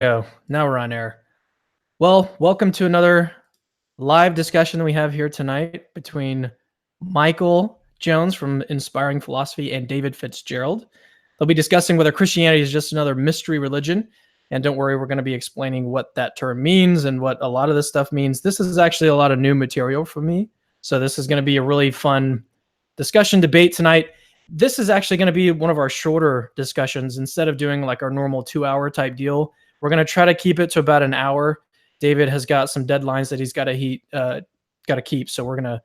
Go. Now we're on air. Well, welcome to another live discussion that we have here tonight between Michael Jones from Inspiring Philosophy and David Fitzgerald. They'll be discussing whether Christianity is just another mystery religion. And don't worry, we're going to be explaining what that term means and what a lot of this stuff means. This is actually a lot of new material for me. So this is going to be a really fun discussion debate tonight. This is actually going to be one of our shorter discussions. Instead of doing like our normal 2-hour type deal, we're going to try to keep it to about an hour. David has got some deadlines that he's got to keep, so we're going to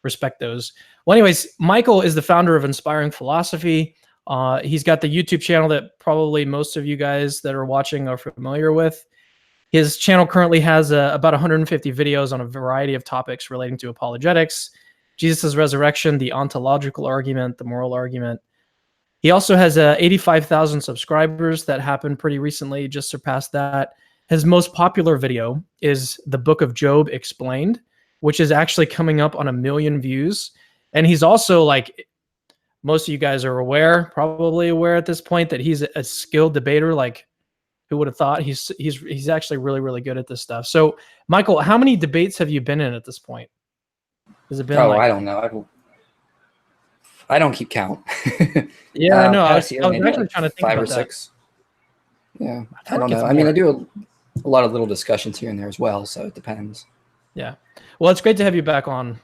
respect those. Well, anyways, Michael is the founder of Inspiring Philosophy. He's got the YouTube channel that probably most of you guys that are watching are familiar with. His channel currently has about 150 videos on a variety of topics relating to apologetics, Jesus' resurrection, the ontological argument, the moral argument. He also has 85,000 subscribers that happened pretty recently, just surpassed that. His most popular video is the Book of Job Explained, which is actually coming up on 1 million views. And he's also, like most of you guys are probably aware at this point, that he's a skilled debater. Like, who would have thought? He's actually really, really good at this stuff. So, Michael, how many debates have you been in at this point? Has it been I don't know. I don't keep count. Yeah, I know. I was actually like trying to think 5 about or 6. That. Yeah, I don't know. I mean, I do a lot of little discussions here and there as well, so it depends. Yeah. Well, it's great to have you back on.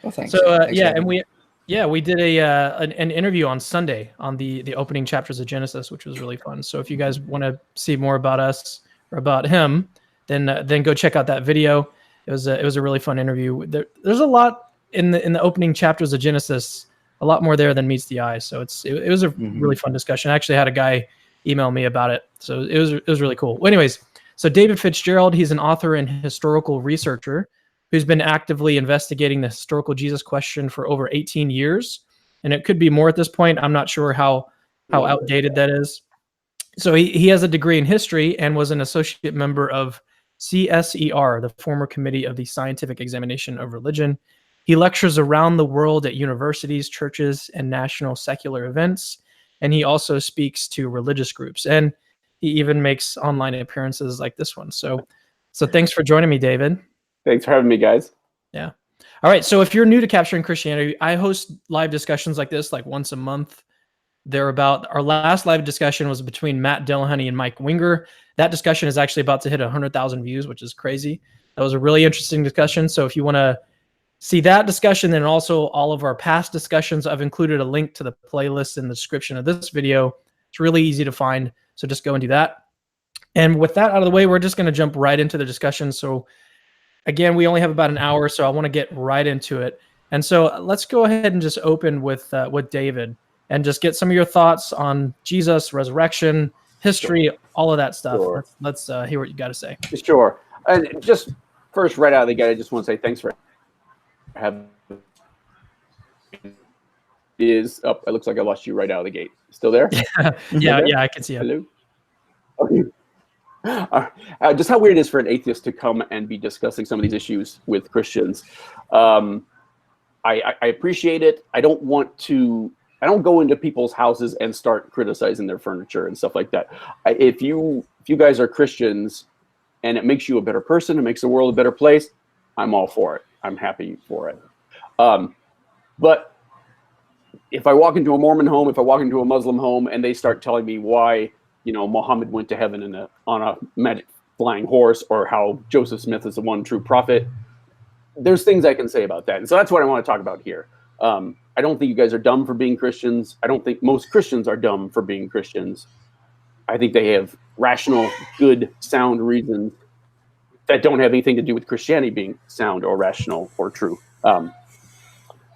Well, thanks. So Thanks we did an interview on Sunday on the opening chapters of Genesis, which was really fun. So if you guys want to see more about us or about him, then go check out that video. It was a really fun interview. There's a lot in the opening chapters of Genesis, a lot more there than meets the eye. So it was a really fun discussion. I actually had a guy email me about it, so it was really cool. Well, anyways, so David Fitzgerald, he's an author and historical researcher who's been actively investigating the historical Jesus question for over 18 years, and it could be more at this point. I'm not sure how outdated that is. So he has a degree in history and was an associate member of CSER, the former committee of the Scientific Examination of Religion. He lectures around the world at universities, churches, and national secular events, and he also speaks to religious groups, and he even makes online appearances like this one. So thanks for joining me, David. Thanks for having me, guys. Yeah. All right. So if you're new to Capturing Christianity, I host live discussions like this, like once a month. Our last live discussion was between Matt Dillahunty and Mike Winger. That discussion is actually about to hit 100,000 views, which is crazy. That was a really interesting discussion. So if you want to see that discussion and also all of our past discussions, I've included a link to the playlist in the description of this video. It's really easy to find. So just go and do that. And with that out of the way, we're just going to jump right into the discussion. So again, we only have about an hour, so I want to get right into it. And so let's go ahead and just open with David and just get some of your thoughts on Jesus, resurrection, history, all of that stuff. Sure. Let's hear what you got to say. Sure. And just first, right out of the gate, I just want to say thanks for having It looks like I lost you right out of the gate. Still there? Yeah, I can see you. Hello? Okay. Just how weird it is for an atheist to come and be discussing some of these issues with Christians. I appreciate it. I don't go into people's houses and start criticizing their furniture and stuff like that. If you guys are Christians and it makes you a better person, it makes the world a better place, I'm all for it. I'm happy for it. But if I walk into a Mormon home, if I walk into a Muslim home and they start telling me why, Muhammad went to heaven on a magic flying horse, or how Joseph Smith is the one true prophet, there's things I can say about that. And so that's what I want to talk about here. I don't think you guys are dumb for being Christians. I don't think most Christians are dumb for being Christians. I think they have rational, good, sound reasons that don't have anything to do with Christianity being sound or rational or true.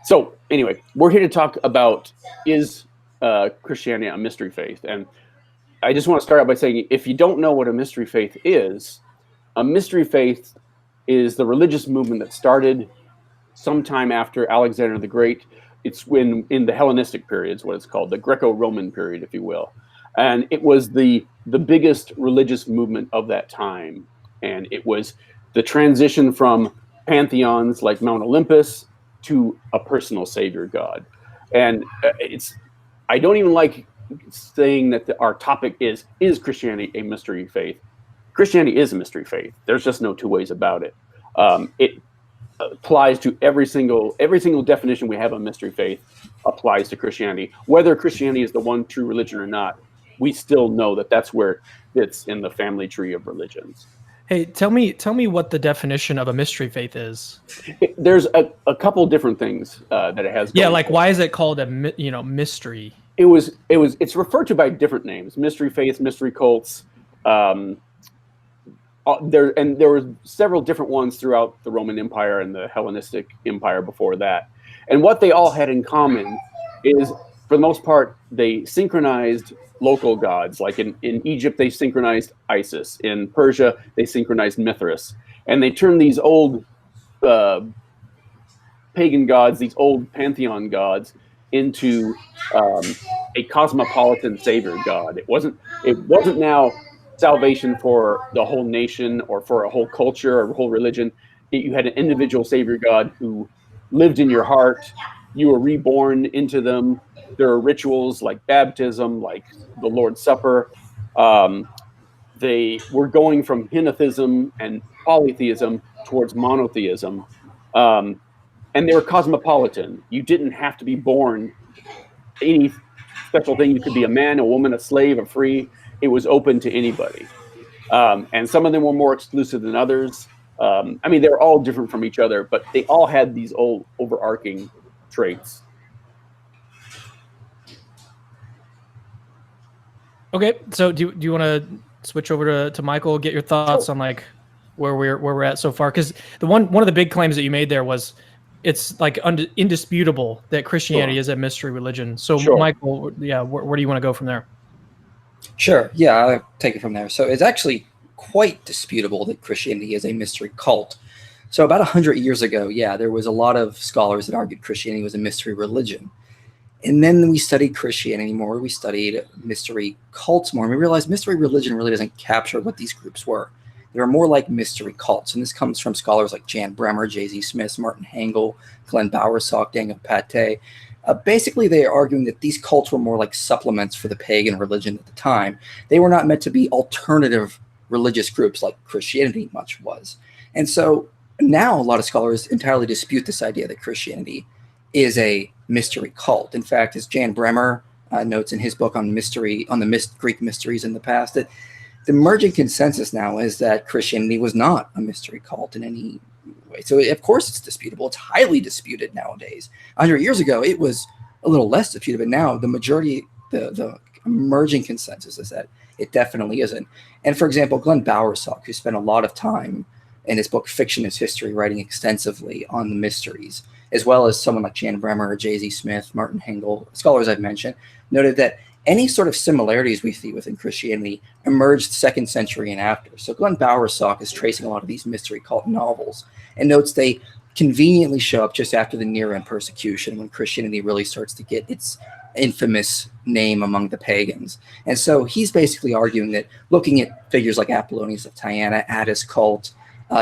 So anyway, we're here to talk about, is Christianity a mystery faith? And I just want to start out by saying, if you don't know what a mystery faith is the religious movement that started sometime after Alexander the Great. It's in the Hellenistic period is what it's called, the Greco-Roman period, if you will. And it was the biggest religious movement of that time. And it was the transition from pantheons like Mount Olympus to a personal savior God. And I don't even like saying that our topic is Christianity a mystery faith? Christianity is a mystery faith. There's just no two ways about it. It applies to every single definition we have of mystery faith applies to Christianity. Whether Christianity is the one true religion or not, we still know that that's where it fits in the family tree of religions. Hey, tell me what the definition of a mystery faith is. There's a couple different things that it has. Yeah, like why is it called a mystery? It's referred to by different names: mystery faith, mystery cults. There were several different ones throughout the Roman Empire and the Hellenistic Empire before that. And what they all had in common is, for the most part, they synchronized local gods. Like in Egypt, they synchronized Isis. In Persia, they synchronized Mithras. And they turned these old pagan gods, these old pantheon gods, into a cosmopolitan savior god. It wasn't now salvation for the whole nation or for a whole culture or a whole religion. You had an individual savior god who lived in your heart. You were reborn into them. There are rituals like baptism, like the Lord's Supper. They were going from henotheism and polytheism towards monotheism. And they were cosmopolitan. You didn't have to be born any special thing. You could be a man, a woman, a slave, a free. It was open to anybody. And some of them were more exclusive than others. I mean, they're all different from each other, but they all had these old overarching traits. Okay, so do you want to switch over to Michael, get your thoughts on like where we're at so far? Because one of the big claims that you made there was it's like indisputable that Christianity is a mystery religion. So Michael, yeah, where do you want to go from there? Sure. Yeah, I'll take it from there. So it's actually quite disputable that Christianity is a mystery cult. So about 100 years ago, yeah, there was a lot of scholars that argued Christianity was a mystery religion. And then we studied Christianity more. We studied mystery cults more. And we realized mystery religion really doesn't capture what these groups were. They were more like mystery cults. And this comes from scholars like Jan Bremer, J.Z. Smith, Martin Hengel, Glenn Bowersock, Daniel Pate. Basically, they are arguing that these cults were more like supplements for the pagan religion at the time. They were not meant to be alternative religious groups like Christianity much was. And so now a lot of scholars entirely dispute this idea that Christianity is a mystery cult. In fact, as Jan Bremer notes in his book on the Greek mysteries in the past, that the emerging consensus now is that Christianity was not a mystery cult in any way. So of course it's disputable. It's highly disputed nowadays. 100 years ago, it was a little less disputed, but now the majority, the emerging consensus is that it definitely isn't. And for example, Glenn Bowersock, who spent a lot of time in his book Fiction is History, writing extensively on the mysteries, as well as someone like Jan Bremer, J.Z. Smith, Martin Hengel, scholars I've mentioned, noted that any sort of similarities we see within Christianity emerged 2nd century and after. So Glenn Bowersock is tracing a lot of these mystery cult novels and notes they conveniently show up just after the Nero persecution, when Christianity really starts to get its infamous name among the pagans. And so he's basically arguing that looking at figures like Apollonius of Tyana, Attis cult,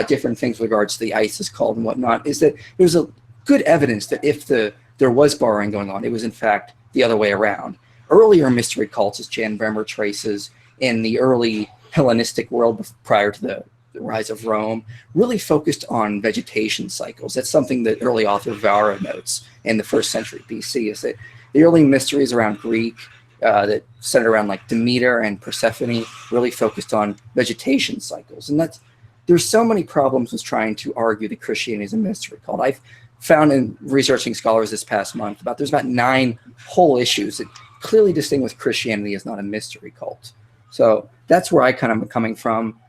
different things with regards to the Isis cult and whatnot, is that there's a good evidence that if there was borrowing going on, it was in fact the other way around. Earlier mystery cults, as Jan Bremer traces, in the early Hellenistic world prior to the rise of Rome, really focused on vegetation cycles. That's something that early author Vara notes in the 1st century BC, is that the early mysteries around Greek that centered around like Demeter and Persephone really focused on vegetation cycles. And there's so many problems with trying to argue that Christianity is a mystery cult. I've found in researching scholars this past month there's about 9 whole issues that clearly distinguish Christianity as not a mystery cult. So that's where I kind of am coming from.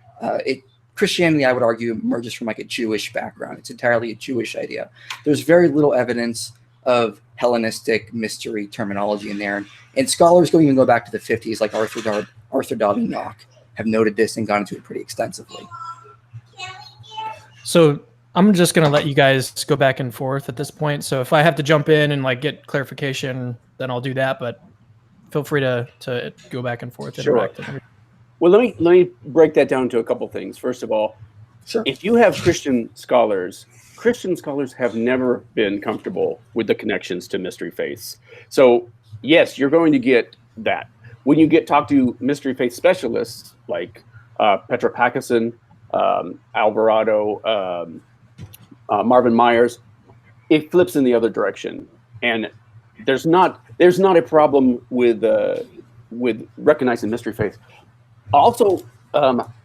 Christianity, I would argue, emerges from like a Jewish background. It's entirely a Jewish idea. There's very little evidence of Hellenistic mystery terminology in there. And scholars even go back to the 50s, like Arthur Darby Knock, have noted this and gone into it pretty extensively. So I'm just going to let you guys go back and forth at this point. So if I have to jump in and like get clarification, then I'll do that. But feel free to go back and forth. Sure. Well, let me break that down to a couple things. First of all, sure. If you have Christian scholars have never been comfortable with the connections to mystery faiths. So yes, you're going to get that. When you talk to mystery faith specialists like Petra Pakistan, Alvarado, Marvin Myers, it flips in the other direction, and there's not a problem with recognizing mystery faith. Also,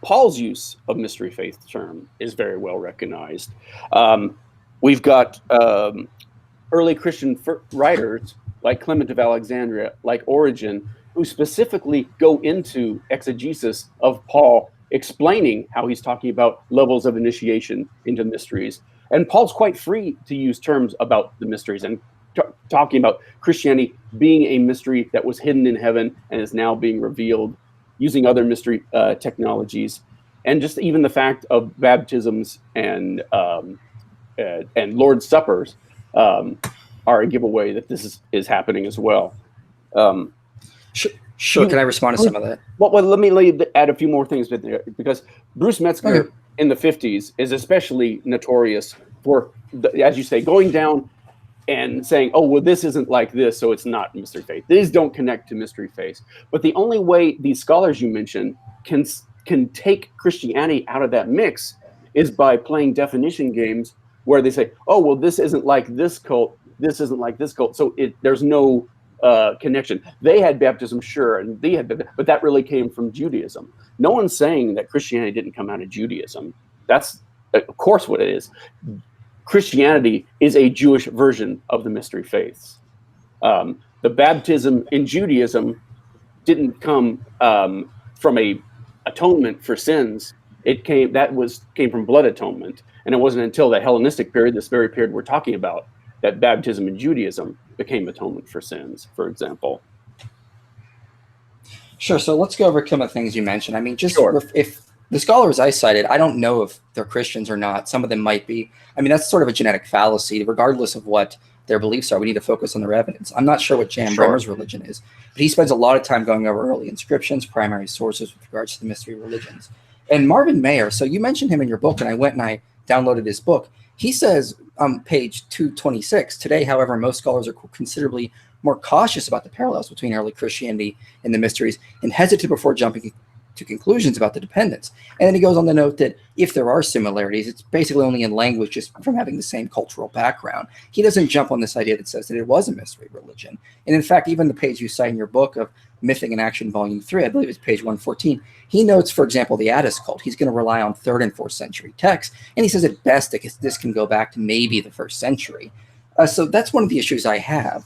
Paul's use of mystery faith term is very well recognized. We've got early Christian writers like Clement of Alexandria, like Origen, who specifically go into exegesis of Paul, explaining how he's talking about levels of initiation into mysteries. And Paul's quite free to use terms about the mysteries and talking about Christianity being a mystery that was hidden in heaven and is now being revealed using other mystery technologies. And just even the fact of baptisms and Lord's Suppers are a giveaway that this is happening as well. Sure. Can I respond to some of that? Well, let me add a few more things there, because Bruce Metzger in the 50s is especially notorious for, as you say, going down and saying, oh, well, this isn't like this, so it's not mystery faith. These don't connect to mystery faith. But the only way these scholars you mentioned can take Christianity out of that mix is by playing definition games where they say, oh, well, this isn't like this cult, this isn't like this cult, so there's no connection. They had baptism, sure, and they had, but that really came from Judaism. No one's saying that Christianity didn't come out of Judaism. That's, of course, what it is. Christianity is a Jewish version of the mystery faiths. The baptism in Judaism didn't come from a atonement for sins. It came from blood atonement, and it wasn't until the Hellenistic period, this very period we're talking about, that baptism in Judaism became atonement for sins, for example. Sure. So let's go over some of the things you mentioned. I mean, just if the scholars I cited, I don't know if they're Christians or not. Some of them might be. I mean, that's sort of a genetic fallacy. Regardless of what their beliefs are, we need to focus on their evidence. I'm not sure what Jan Bremmer's religion is, but he spends a lot of time going over early inscriptions, primary sources with regards to the mystery religions. And Marvin Mayer, so you mentioned him in your book, and I went and I downloaded his book. He says on page 226, today, however, most scholars are considerably more cautious about the parallels between early Christianity and the mysteries and hesitant before jumping to conclusions about the dependence. And then he goes on to note that if there are similarities, it's basically only in language, just from having the same cultural background. He doesn't jump on this idea that says that it was a mystery religion. And in fact, even the page you cite in your book of Mything in Action, Volume 3, I believe it's page 114, he notes, for example, the Attis cult. He's going to rely on 3rd and 4th century texts, and he says at best this can go back to maybe the 1st century. So that's one of the issues I have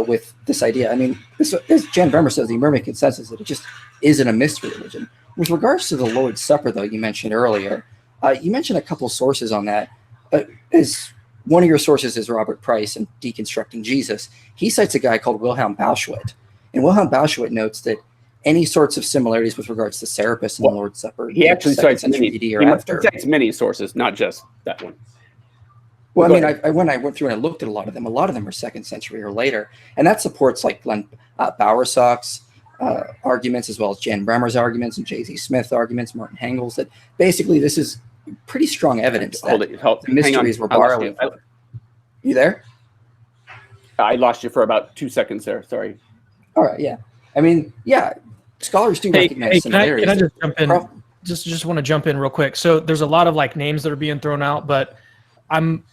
with this idea. I mean, as Jan Bremmer says, the American consensus that it just isn't a mystery religion. With regards to the Lord's Supper, though, you mentioned earlier, you mentioned a couple sources on that. As one of your sources is Robert Price in Deconstructing Jesus. He cites a guy called Wilhelm Bauschwitz. And Wilhelm Bauschwitz notes that any sorts of similarities with regards to Serapis and the Lord's Supper, he actually cites many. He cites many sources, not just that one. Well, I mean, when I went through and I looked at a lot of them are 2nd century or later, and that supports like Glenn Bowersock's arguments, as well as Jan Bremmer's arguments and J.Z. Smith's arguments, Martin Hengel's, that basically this is pretty strong evidence that the mysteries were borrowing. You there? I lost you for about 2 seconds there. Sorry. All right. Yeah. I mean, yeah, scholars do recognize similarities. Can I just jump in? Just want to jump in real quick. So there's a lot of like names that are being thrown out, but I'm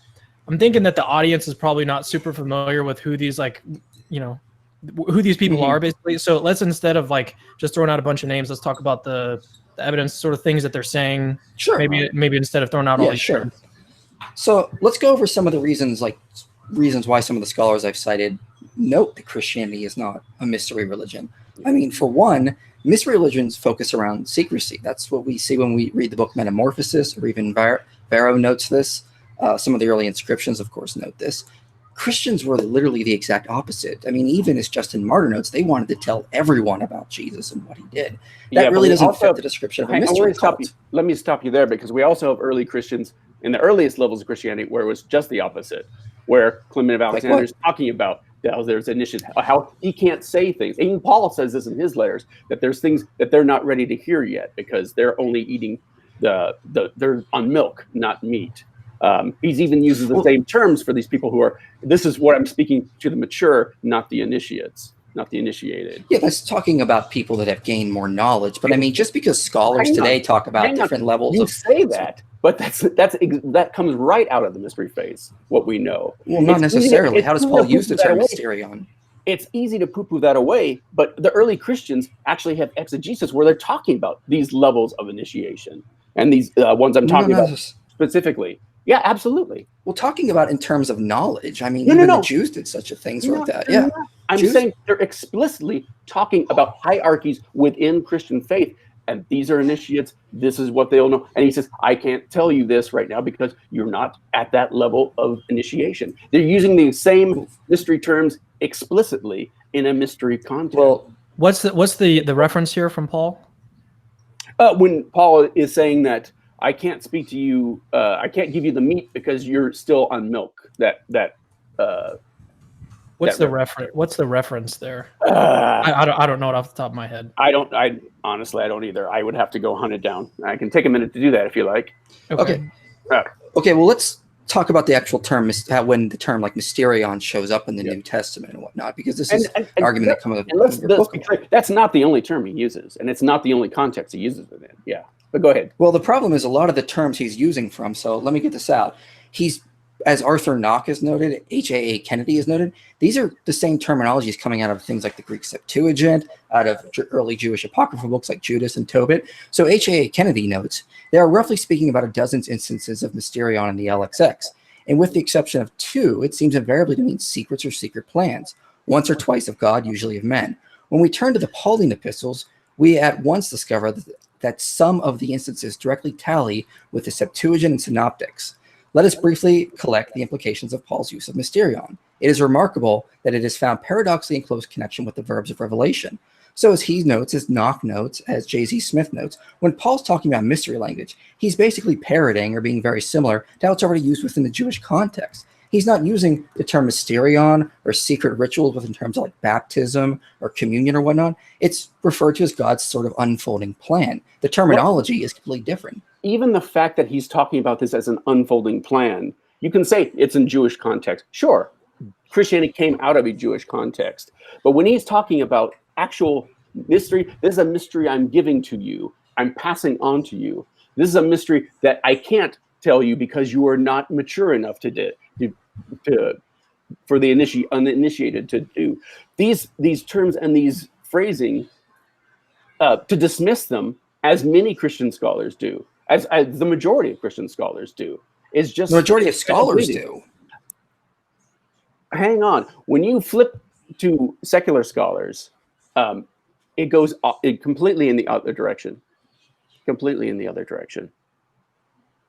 thinking that the audience is probably not super familiar with who these who these people are basically. So let's, instead of like just throwing out a bunch of names, let's talk about the evidence, sort of things that they're saying. Sure. Maybe instead of throwing out all these. Sure. Terms. So let's go over some of the reasons why some of the scholars I've cited note that Christianity is not a mystery religion. I mean, for one, mystery religions focus around secrecy. That's what we see when we read the book Metamorphosis, or even Varro notes this. Some of the early inscriptions, of course, note this. Christians were literally the exact opposite. I mean, even as Justin Martyr notes, they wanted to tell everyone about Jesus and what he did. That really doesn't fit the description of a mystery cult. Let me stop you there, because we also have early Christians in the earliest levels of Christianity where it was just the opposite, where Clement of Alexandria is talking about how there's initiative, how he can't say things. Even Paul says this in his letters, that there's things that they're not ready to hear yet because they're only eating they're on milk, not meat. He's even uses the same terms for these people who are, this is what I'm speaking to the mature, not the initiates. not the initiated. Yeah, that's talking about people that have gained more knowledge. But I mean, just because scholars today talk about different levels of... You say that, but that comes right out of the mystery phase, what we know. Well, not necessarily. How does Paul use the term mysterion? It's easy to poo-poo that away, but the early Christians actually have exegesis where they're talking about these levels of initiation. And these ones I'm talking about specifically. Yeah, absolutely. Well, talking about in terms of knowledge, I mean, even the Jews did such a thing like that. Yeah. I'm saying they're explicitly talking about hierarchies within Christian faith. And these are initiates. This is what they'll know. And he says, I can't tell you this right now because you're not at that level of initiation. They're using the same mystery terms explicitly in a mystery context. Well, what's the reference here from Paul? When Paul is saying that I can't speak to you, I can't give you the meat because you're still on milk. What's the reference there? I don't know it off the top of my head. I honestly don't either. I would have to go hunt it down. I can take a minute to do that if you like. Okay. Okay. Well, let's talk about the actual term, when the term like mysterion shows up in the New Testament and whatnot, because this is an argument that comes up in your book. That's not the only term he uses, and it's not the only context he uses it in. Yeah, but go ahead. Well, the problem is a lot of the terms he's using from. So let me get this out. As Arthur Knock has noted, H.A.A. Kennedy has noted, these are the same terminologies coming out of things like the Greek Septuagint, out of early Jewish apocryphal books like Judas and Tobit. So H.A.A. Kennedy notes, there are roughly speaking about a dozen instances of mysterion in the LXX. And with the exception of 2, it seems invariably to mean secrets or secret plans, once or twice of God, usually of men. When we turn to the Pauline epistles, we at once discover that some of the instances directly tally with the Septuagint and Synoptics. Let us briefly collect the implications of Paul's use of mysterion. It is remarkable that it is found paradoxically in close connection with the verbs of revelation. So as he notes, as Knock notes, as J.Z. Smith notes, when Paul's talking about mystery language, he's basically parroting or being very similar to how it's already used within the Jewish context. He's not using the term mysterion or secret rituals within terms of like baptism or communion or whatnot. It's referred to as God's sort of unfolding plan. The terminology is completely different. Even the fact that he's talking about this as an unfolding plan, you can say it's in Jewish context. Sure, Christianity came out of a Jewish context. But when he's talking about actual mystery, this is a mystery I'm giving to you. I'm passing on to you. This is a mystery that I can't tell you because you are not mature enough for the uninitiated to do. These terms and these phrasing, to dismiss them, as many Christian scholars do, as the majority of Christian scholars do, is just... The majority of scholars do. Hang on. When you flip to secular scholars, it goes completely in the other direction. Completely in the other direction.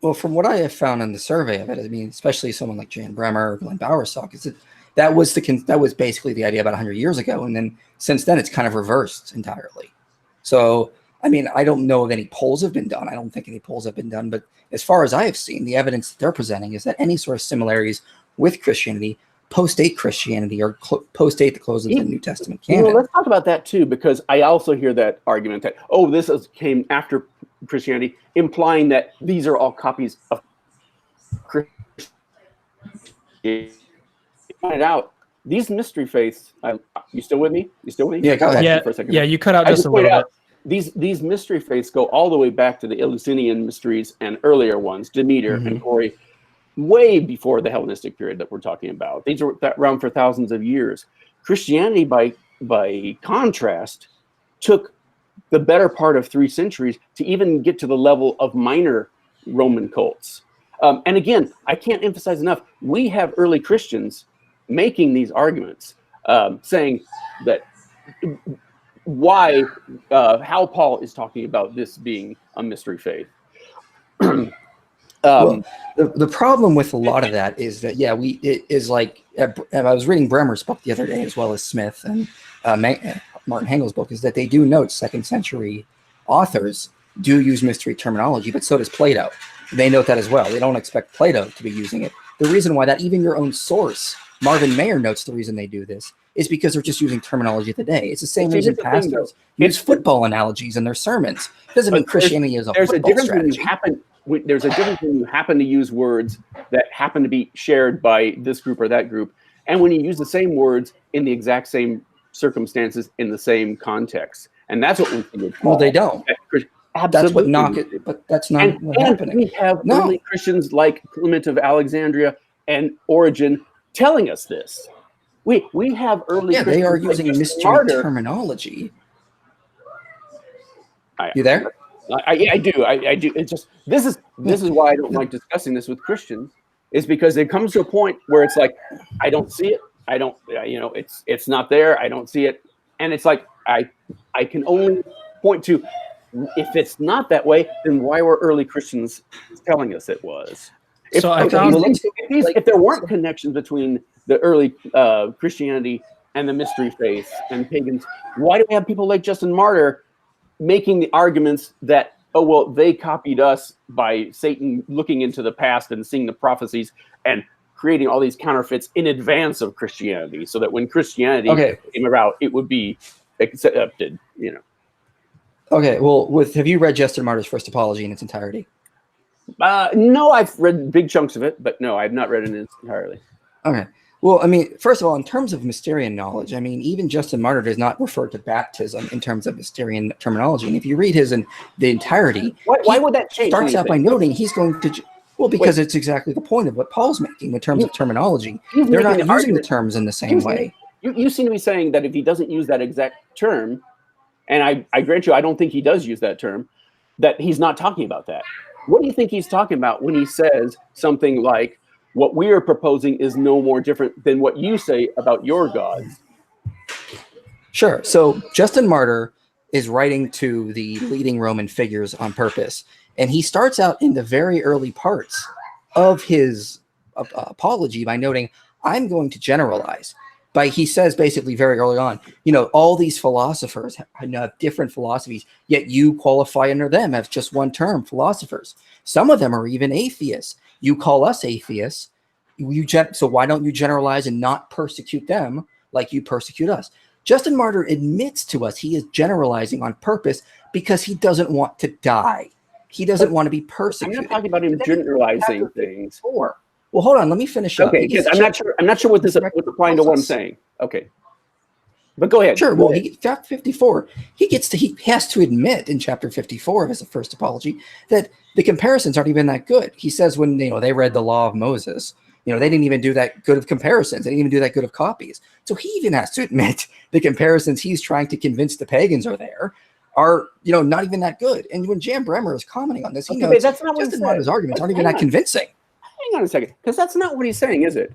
Well, from what I have found in the survey of it, I mean, especially someone like Jan Bremer or Glenn Bowersock, is that was basically the idea about 100 years ago, and then since then it's kind of reversed entirely. So, I mean, I don't know if any polls have been done. I don't think any polls have been done, but as far as I have seen, the evidence that they're presenting is that any sort of similarities with Christianity post-date Christianity or post-date the close of the New Testament canon. Let's talk about that too, because I also hear that argument that, this came after Christianity, implying that these are all copies of Christianity. Pointed out, these mystery faiths, you still with me? Yeah, go ahead. For a second. Yeah, you cut out just a little bit. These mystery faiths go all the way back to the Eleusinian mysteries and earlier ones, Demeter and Hori, way before the Hellenistic period that we're talking about. These were around for thousands of years. Christianity, by contrast, took the better part of 3 centuries to even get to the level of minor Roman cults. And again, I can't emphasize enough, we have early Christians making these arguments, saying that how Paul is talking about this being a mystery faith. Well, the problem with a lot of that is that, it is like, I was reading Bremer's book the other day, as well as Smith and Martin Hengel's book, is that they do note 2nd century authors do use mystery terminology, but so does Plato. They note that as well. They don't expect Plato to be using it. The reason why that, even your own source, Marvin Mayer, notes the reason they do this is because they're just using terminology of the day. It's the same reason pastors use football analogies in their sermons. It doesn't mean Christianity is a football strategy. There's a difference when you happen to use words that happen to be shared by this group or that group, and when you use the same words in the exact same circumstances in the same context, and that's what we see with Paul. Well, they don't. Absolutely. That's what knock it, but that's not what's happening. We have early Christians like Clement of Alexandria and Origen telling us this. We have early Christians they are like using mystery Martyr. terminology. You there? I do. It's just this is why I don't like discussing this with Christians, is because it comes to a point where it's like, I don't see it. I don't, it's not there. I don't see it. And it's like, I can only point to, if it's not that way, then why were early Christians telling us it was? If there weren't connections between the early Christianity and the mystery faith and pagans, why do we have people like Justin Martyr making the arguments that, oh, well, they copied us by Satan looking into the past and seeing the prophecies and creating all these counterfeits in advance of Christianity, so that when Christianity came about, it would be accepted, Okay, well, have you read Justin Martyr's First Apology in its entirety? No, I've read big chunks of it, but no, I've not read it in its entirety. Okay. Well, I mean, first of all, in terms of Mysterian knowledge, I mean, even Justin Martyr does not refer to baptism in terms of Mysterian terminology. And if you read his in the entirety, why would that change? Starts out by noting he's going to, because it's exactly the point of what Paul's making in terms of terminology. They're not using the terms in the same way. You seem to be saying that if he doesn't use that exact term, and I grant you, I don't think he does use that term, that he's not talking about that. What do you think he's talking about when he says something like, what we are proposing is no more different than what you say about your gods? Sure. So Justin Martyr is writing to the leading Roman figures on purpose. And he starts out in the very early parts of his apology by noting, I'm going to generalize. He says basically very early on, all these philosophers have different philosophies, yet you qualify under them as just one term, philosophers. Some of them are even atheists. You call us atheists. So why don't you generalize and not persecute them like you persecute us? Justin Martyr admits to us he is generalizing on purpose because he doesn't want to die. He doesn't want to be persecuted. I'm not talking about him generalizing things. Well, hold on. Let me finish up. Okay, because I'm not sure what's applying to what I'm saying. Okay, but go ahead. Sure. Well, chapter 54, he has to admit in chapter 54 of his first apology that the comparisons aren't even that good. He says when they read the law of Moses, they didn't even do that good of comparisons. They didn't even do that good of copies. So he even has to admit the comparisons he's trying to convince the pagans are not even that good. And when Jan Bremer is commenting on this, he knows that's not what Justin Martyr's arguments aren't even that convincing. Hang on a second, because that's not what he's saying, is it?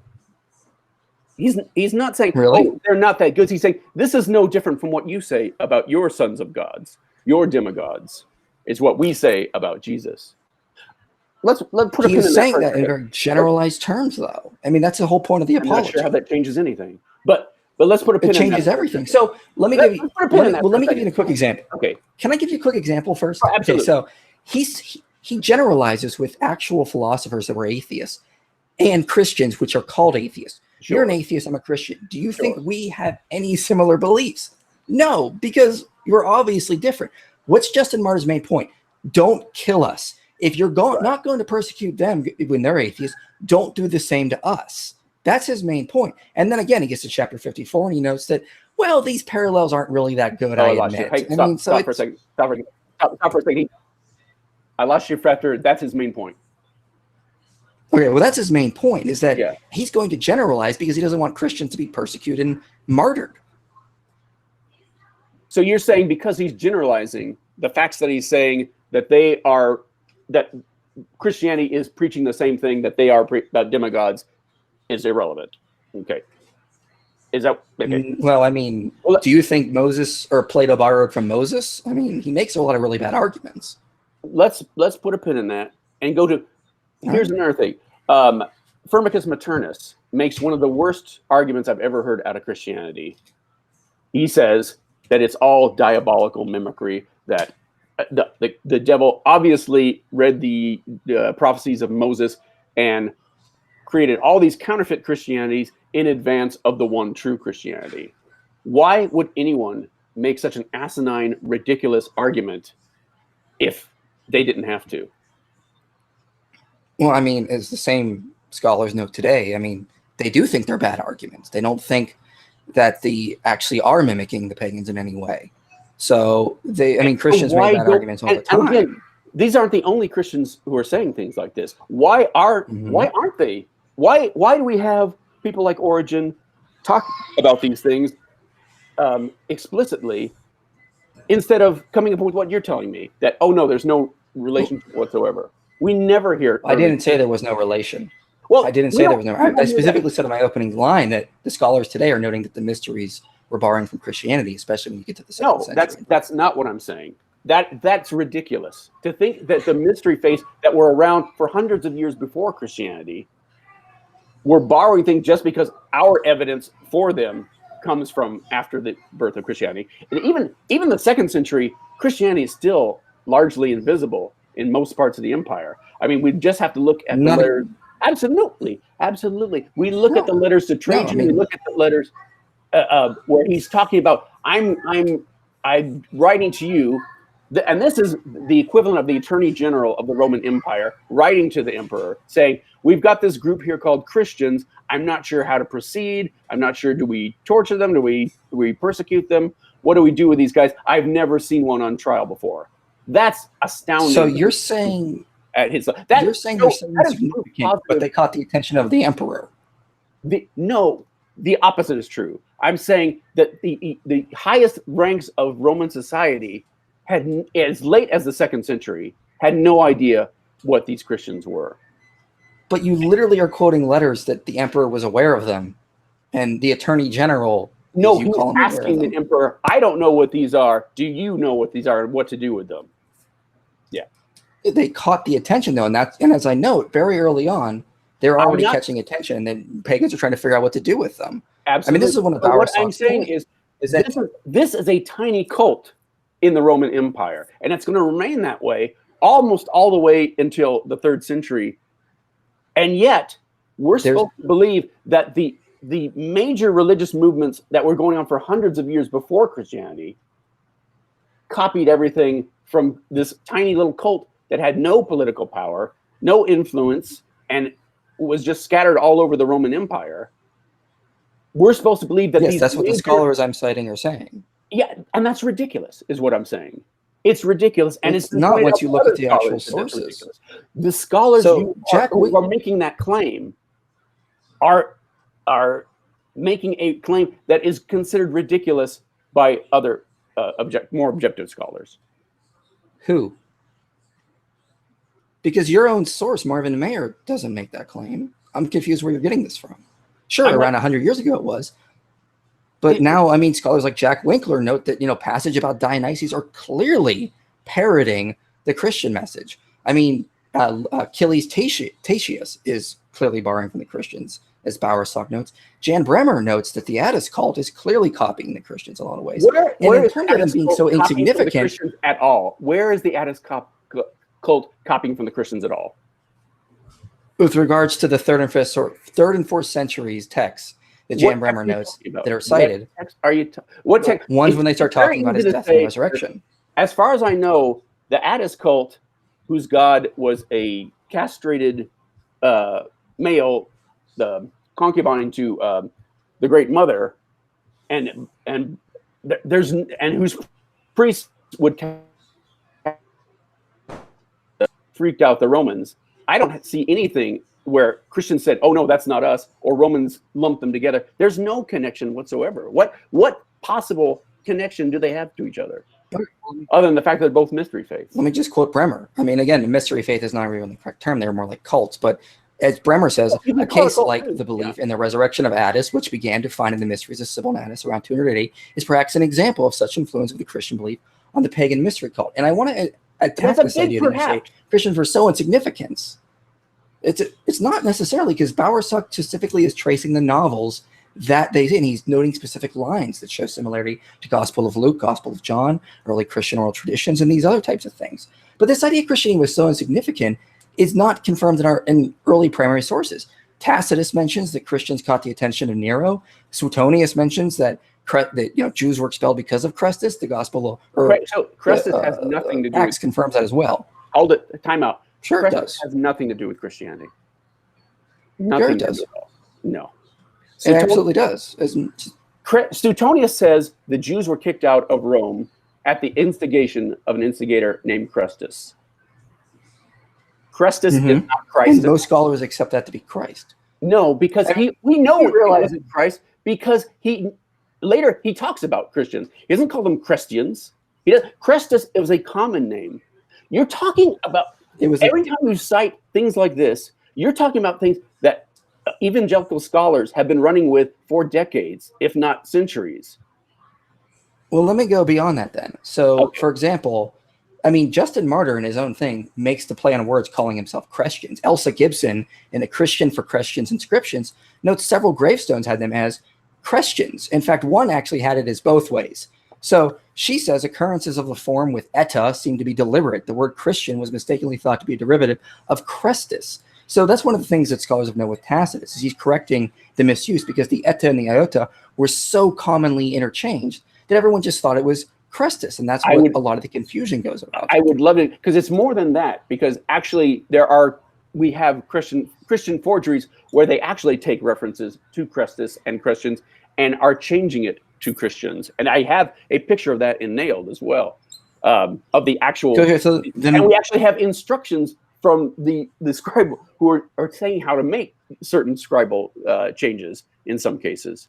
He's not saying, really? Oh, they're not that good. He's saying, this is no different from what you say about your sons of gods, your demigods. It's what we say about Jesus. Let's put a pin in that. He's saying that in very generalized terms, though. I mean, that's the whole point of the apology. I'm not sure how that changes anything. But let's put a pin in that. It changes everything. So let me give you a quick example. Okay. Can I give you a quick example first? Oh, absolutely. Okay, so he generalizes with actual philosophers that were atheists and Christians, which are called atheists. Sure. You're an atheist, I'm a Christian. Do you think we have any similar beliefs? No, because you're obviously different. What's Justin Martyr's main point? Don't kill us. If you're not going to persecute them when they're atheists, don't do the same to us. That's his main point. And then again, he gets to chapter 54 and he notes that, well, these parallels aren't really that good, I admit. Hey, stop for a second. Stop for a second. I lost you after. That's his main point. Okay, well, that's his main point, is that he's going to generalize because he doesn't want Christians to be persecuted and martyred. So you're saying because he's generalizing, the facts that he's saying that that Christianity is preaching the same thing that they are about demigods is irrelevant. Okay. Is that okay? Well, I mean, do you think Moses or Plato borrowed from Moses? I mean, he makes a lot of really bad arguments. Let's put a pin in that and go to. Here's another thing. Firmicus Maternus makes one of the worst arguments I've ever heard out of Christianity. He says that it's all diabolical mimicry, that the devil obviously read the prophecies of Moses and created all these counterfeit Christianities in advance of the one true Christianity. Why would anyone make such an asinine, ridiculous argument if they didn't have to? Well, I mean, as the same scholars note today, I mean, they do think they're bad arguments. They don't think that they actually are mimicking the pagans in any way. So Christians Why make that argument all the time. And again, these aren't the only Christians who are saying things like this. Why aren't they? Why do we have people like Origen talk about these things explicitly instead of coming up with what you're telling me, that, oh no, there's no relationship whatsoever? We never hear. I didn't say there was no relation. Well, I didn't say there was no. I specifically said in my opening line that the scholars today are noting that the mysteries were borrowing from Christianity, especially when you get to the second century. No, that's not what I'm saying. That's ridiculous to think that the mystery faiths that were around for hundreds of years before Christianity were borrowing things just because our evidence for them comes from after the birth of Christianity. And even the second century, Christianity is still largely invisible in most parts of the empire. I mean, we just have to look at the letters. Absolutely. We look at the letters to Trajan. We look at the letters where he's talking about, I'm writing to you, and this is the equivalent of the Attorney General of the Roman Empire writing to the emperor, saying, we've got this group here called Christians. I'm not sure how to proceed. I'm not sure, do we torture them? Do we persecute them? What do we do with these guys? I've never seen one on trial before. That's astounding. So you're saying they're so insignificant, but they caught the attention of the emperor. No, the opposite is true. I'm saying that the highest ranks of Roman society had, as late as the second century, had no idea what these Christians were. But you literally are quoting letters that the emperor was aware of them, and the attorney general. No, he's asking the emperor, I don't know what these are. Do you know what these are and what to do with them? Yeah. They caught the attention, though, and as I note, very early on, they're already catching attention, and then pagans are trying to figure out what to do with them. Absolutely. I mean, this is one of our. What I'm saying is that this is a tiny cult in the Roman Empire, and it's going to remain that way almost all the way until the 3rd century. And yet, we're supposed to believe that the major religious movements that were going on for hundreds of years before Christianity copied everything from this tiny little cult that had no political power, no influence, and was just scattered all over the Roman Empire. We're supposed to believe that that's what the scholars I'm citing are saying. Yeah, and that's ridiculous, is what I'm saying. It's ridiculous, and it's not once you look at the actual sources. The scholars who are making that claim are making a claim that is considered ridiculous by other more objective scholars. Who? Because your own source, Marvin Mayer, doesn't make that claim. I'm confused where you're getting this from. Sure, around 100 years ago it was. But now, I mean, scholars like Jack Winkler note that, passage about Dionysus are clearly parroting the Christian message. I mean, Achilles Tatius is clearly borrowing from the Christians, as Bowersock notes. Jan Bremer notes that the Attis cult is clearly copying the Christians in a lot of ways. Where in terms of them being so insignificant at all, where is the Attis cult copying from the Christians at all? With regards to the 3rd and 4th centuries texts that Jan Bremer notes that are cited. What text? One's when they start talking about his death and resurrection. As far as I know, the Attis cult, whose god was a castrated male, the concubine to the Great Mother, and whose priests would freaked out the Romans. I don't see anything where Christians said, "Oh no, that's not us," or Romans lumped them together. There's no connection whatsoever. What possible connection do they have to each other, other than the fact that they're both mystery faiths? Let me just quote Bremer. I mean, again, mystery faith is not really the correct term. They're more like cults. But as Bremer says, a case like the belief in the resurrection of Attis, which began defining the mysteries of Sybil and Attis around 280, is perhaps an example of such influence of the Christian belief on the pagan mystery cult. And I want to attack this idea that you say Christians were so insignificant. It's not necessarily, because Bowersock specifically is tracing the novels that they, and he's noting specific lines that show similarity to Gospel of Luke, Gospel of John, early Christian oral traditions, and these other types of things. But this idea of Christianity was so insignificant is not confirmed in early primary sources. Tacitus mentions that Christians caught the attention of Nero. Suetonius mentions that Jews were expelled because of Chrestus. The Gospel so Chrestus has nothing to do. Acts confirms that as well. Hold it. Time out. Sure, it does. Has nothing to do with Christianity. Nothing does. No. It absolutely does. Suetonius says the Jews were kicked out of Rome at the instigation of an instigator named Chrestus. Chrestus is not Christ. And most scholars accept that to be Christ. No, because we know it wasn't Christ, because he talks about Christians. He doesn't call them Christians. Chrestus, it was a common name. You're talking about, every time you cite things like this, you're talking about things that evangelical scholars have been running with for decades, if not centuries. Well, let me go beyond that then. So, for example, I mean, Justin Martyr in his own thing makes the play on words calling himself Christians. Elsa Gibson in the Christian for Christians inscriptions notes several gravestones had them as Christians. In fact, one actually had it as both ways. So she says occurrences of the form with eta seem to be deliberate. The word Christian was mistakenly thought to be a derivative of Christus. So that's one of the things that scholars have known with Tacitus, is he's correcting the misuse, because the eta and the iota were so commonly interchanged that everyone just thought it was Christus, and that's what a lot of the confusion goes about. I would love it, because it's more than that, because actually we have Christian forgeries where they actually take references to Christus and Christians and are changing it to Christians. And I have a picture of that in Nailed as well, of the actual. Okay, so then, and we actually have instructions from the scribe who are saying how to make certain scribal changes in some cases.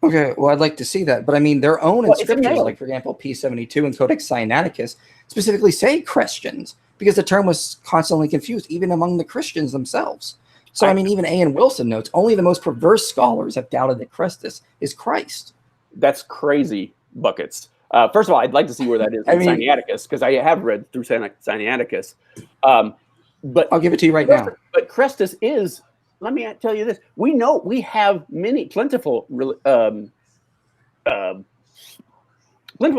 Okay, well, I'd like to see that. But I mean, their own inscriptions, like, for example, P72 and Codex Sinaiticus, specifically say Christians, because the term was constantly confused, even among the Christians themselves. So, I mean, even A.N. Wilson notes, only the most perverse scholars have doubted that Christus is Christ. That's crazy buckets. First of all, I'd like to see where that is in Sinaiticus, because I have read through Sinaiticus. But I'll give it to you right now. But Christus is... Let me tell you this. We know we have plentiful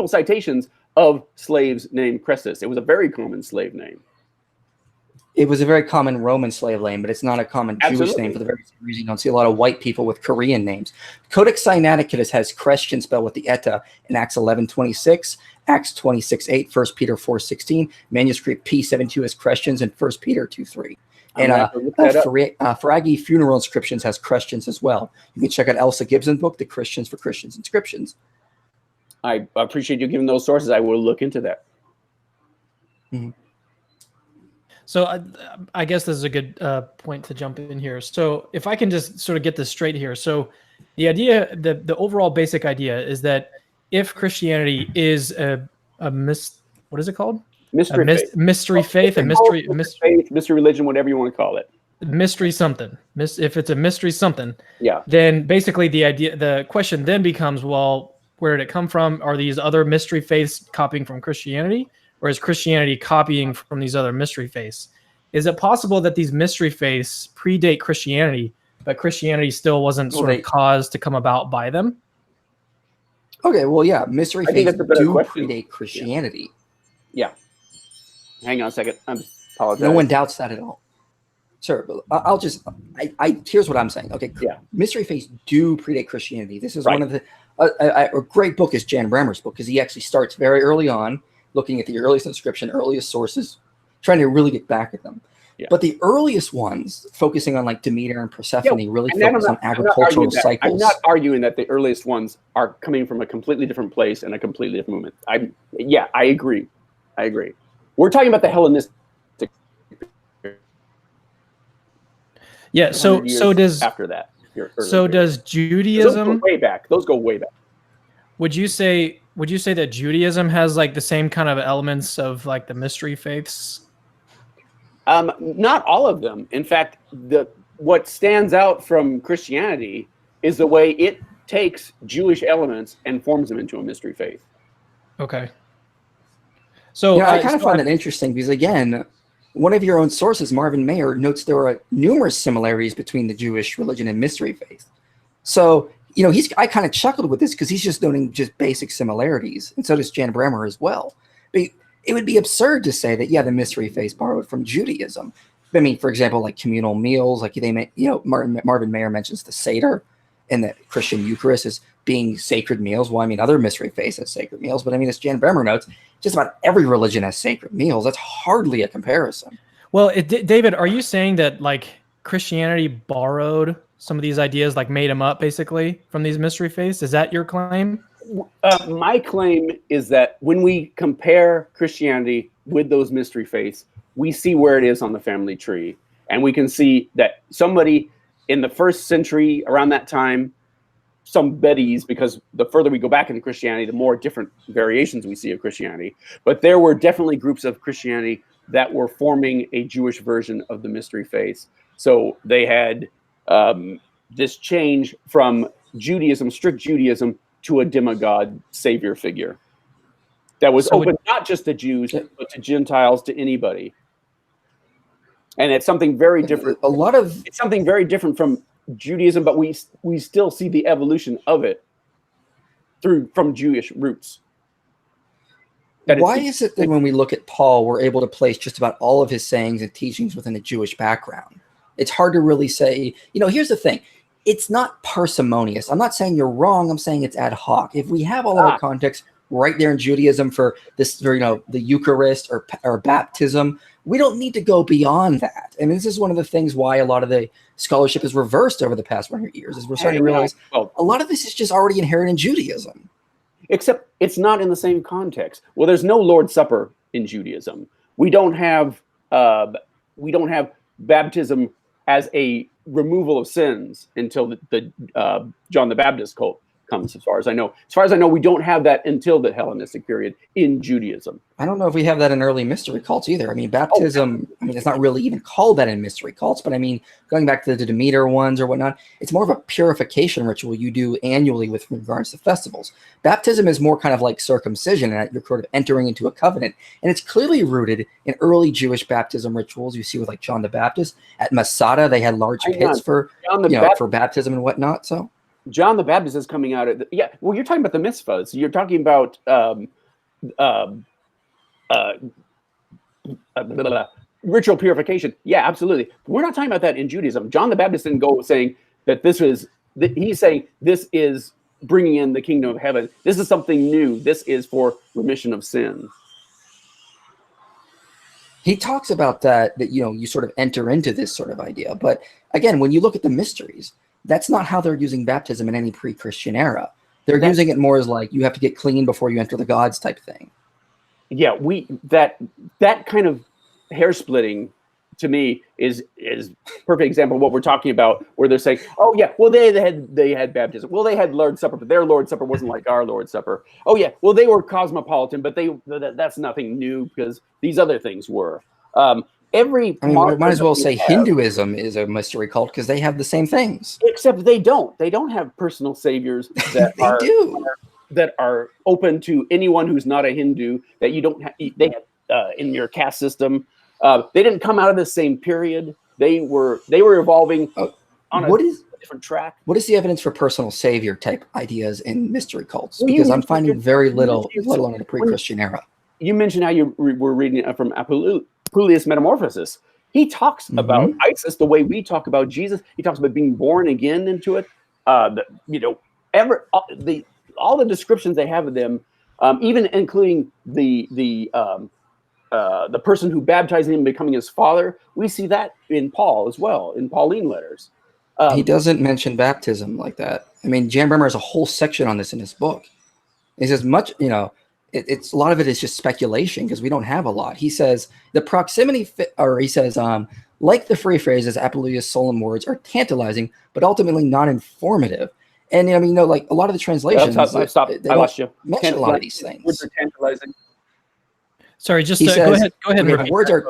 citations of slaves named Christus. It was a very common slave name. It was a very common Roman slave name, but it's not a common Jewish name for the very same reason you don't see a lot of white people with Korean names. Codex Sinaiticus has Christian spelled with the eta in Acts 11:26, Acts 26:8, 1 Peter 4:16, manuscript P72 has Christians, and 1 Peter 2:3. And Faragi Funeral Inscriptions has Christians as well. You can check out Elsa Gibson's book, The Christians for Christians Inscriptions. I appreciate you giving those sources. I will look into that. Mm-hmm. So I guess this is a good point to jump in here. So if I can just sort of get this straight here. So the idea, the overall basic idea is that if Christianity is what is it called? Mystery faith. Mystery faith, mystery religion, whatever you want to call it. Mystery something. If it's a mystery something, yeah. Then basically the question then becomes, well, where did it come from? Are these other mystery faiths copying from Christianity, or is Christianity copying from these other mystery faiths? Is it possible that these mystery faiths predate Christianity, but Christianity still wasn't sort of caused to come about by them? Okay, well, yeah, mystery faiths do predate Christianity. Yeah. Hang on a second. I apologize. No one doubts that at all. Sir, here's what I'm saying. Okay, yeah. Mystery faiths do predate Christianity. This is one of the a great book is Jan Bremmer's book, because he actually starts very early on, looking at the earliest inscription, earliest sources, trying to really get back at them. Yeah. But the earliest ones, focusing on like Demeter and Persephone, really focus on agricultural cycles. I'm not arguing that the earliest ones are coming from a completely different place and a completely different movement. I agree. We're talking about the Hellenistic. Yeah. So does after that. Does Judaism Those go way back. Would you say that Judaism has like the same kind of elements of like the mystery faiths? Not all of them. In fact, what stands out from Christianity is the way it takes Jewish elements and forms them into a mystery faith. Okay. So I kind of find that interesting, because again, one of your own sources, Marvin Mayer, notes there are numerous similarities between the Jewish religion and mystery faith. So, I kind of chuckled with this because he's just noting just basic similarities, and so does Jan Bremmer as well. But it would be absurd to say that, the mystery faith borrowed from Judaism. I mean, for example, like communal meals, like Marvin Mayer mentions the Seder and the Christian Eucharist as being sacred meals. Well, I mean, other mystery faiths have sacred meals, but I mean, as Jan Bremmer notes, just about every religion has sacred meals. That's hardly a comparison. Well, David, are you saying that like Christianity borrowed some of these ideas, like made them up basically from these mystery faiths? Is that your claim? My claim is that when we compare Christianity with those mystery faiths, we see where it is on the family tree. And we can see that somebody in the 1st century, around that time, some Bettys, because the further we go back into Christianity, the more different variations we see of Christianity. But there were definitely groups of Christianity that were forming a Jewish version of the mystery faiths. So they had this change from Judaism, strict Judaism, to a demigod savior figure that was open not just to Jews, but to Gentiles, to anybody. And it's something very different. It's something very different from Judaism, but we still see the evolution of it from Jewish roots. Why is it that when we look at Paul, we're able to place just about all of his sayings and teachings within a Jewish background? It's hard to really say, here's the thing. It's not parsimonious. I'm not saying you're wrong. I'm saying it's ad hoc. If we have all of our context right there in Judaism for this, the Eucharist or baptism, we don't need to go beyond that. And this is one of the things why a lot of the scholarship is reversed over the past 100 years, is we're starting to realize a lot of this is just already inherent in Judaism. Except it's not in the same context. Well, there's no Lord's Supper in Judaism. We don't have baptism as a removal of sins until the John the Baptist cult comes, as far as I know. As far as I know, we don't have that until the Hellenistic period in Judaism. I don't know if we have that in early mystery cults either. I mean, baptism, it's not really even called that in mystery cults, but I mean, going back to the Demeter ones or whatnot, it's more of a purification ritual you do annually with regards to festivals. Baptism is more kind of like circumcision, and you're sort of entering into a covenant. And it's clearly rooted in early Jewish baptism rituals you see with like John the Baptist. At Masada, they had large pits for baptism and whatnot. So John the Baptist is coming out of well, you're talking about the mitzvahs. You're talking about ritual purification. Yeah, absolutely. We're not talking about that in Judaism. John the Baptist didn't go saying that he's saying this is bringing in the kingdom of heaven. This is something new. This is for remission of sins. He talks about that you sort of enter into this sort of idea. But again, when you look at the mysteries, that's not how they're using baptism in any pre-Christian era. They're using it more as like you have to get clean before you enter the gods type thing. Yeah, that kind of hair splitting to me is perfect example of what we're talking about, where they're saying, oh yeah, well they had baptism. Well, they had Lord's Supper, but their Lord's Supper wasn't like our Lord's Supper. Oh yeah, well they were cosmopolitan, but that's nothing new because these other things were. We might as well say Hinduism is a mystery cult because they have the same things. Except they don't. They don't have personal saviors that that are open to anyone who's not a Hindu. That you don't have. They have in your caste system. They didn't come out of the same period. They were evolving on a different track. What is the evidence for personal savior type ideas in mystery cults? Because I'm finding very little, let alone in the pre-Christian era. You mentioned how you were reading it from Apologist Metamorphosis. He talks about Isis the way we talk about Jesus. He talks about being born again into it. All the descriptions they have of them, even including the person who baptized him becoming his father. We see that in Paul as well, in Pauline letters. He doesn't mention baptism like that. I mean, Jan Bremer has a whole section on this in his book. He says it's a lot of it is just speculation because we don't have a lot. He says the proximity like the free phrases, Apologist's solemn words are tantalizing, but ultimately not informative. And like a lot of the translations, stop. I lost you. Mention a lot of these things. Words are tantalizing. Sorry, just go ahead. The words are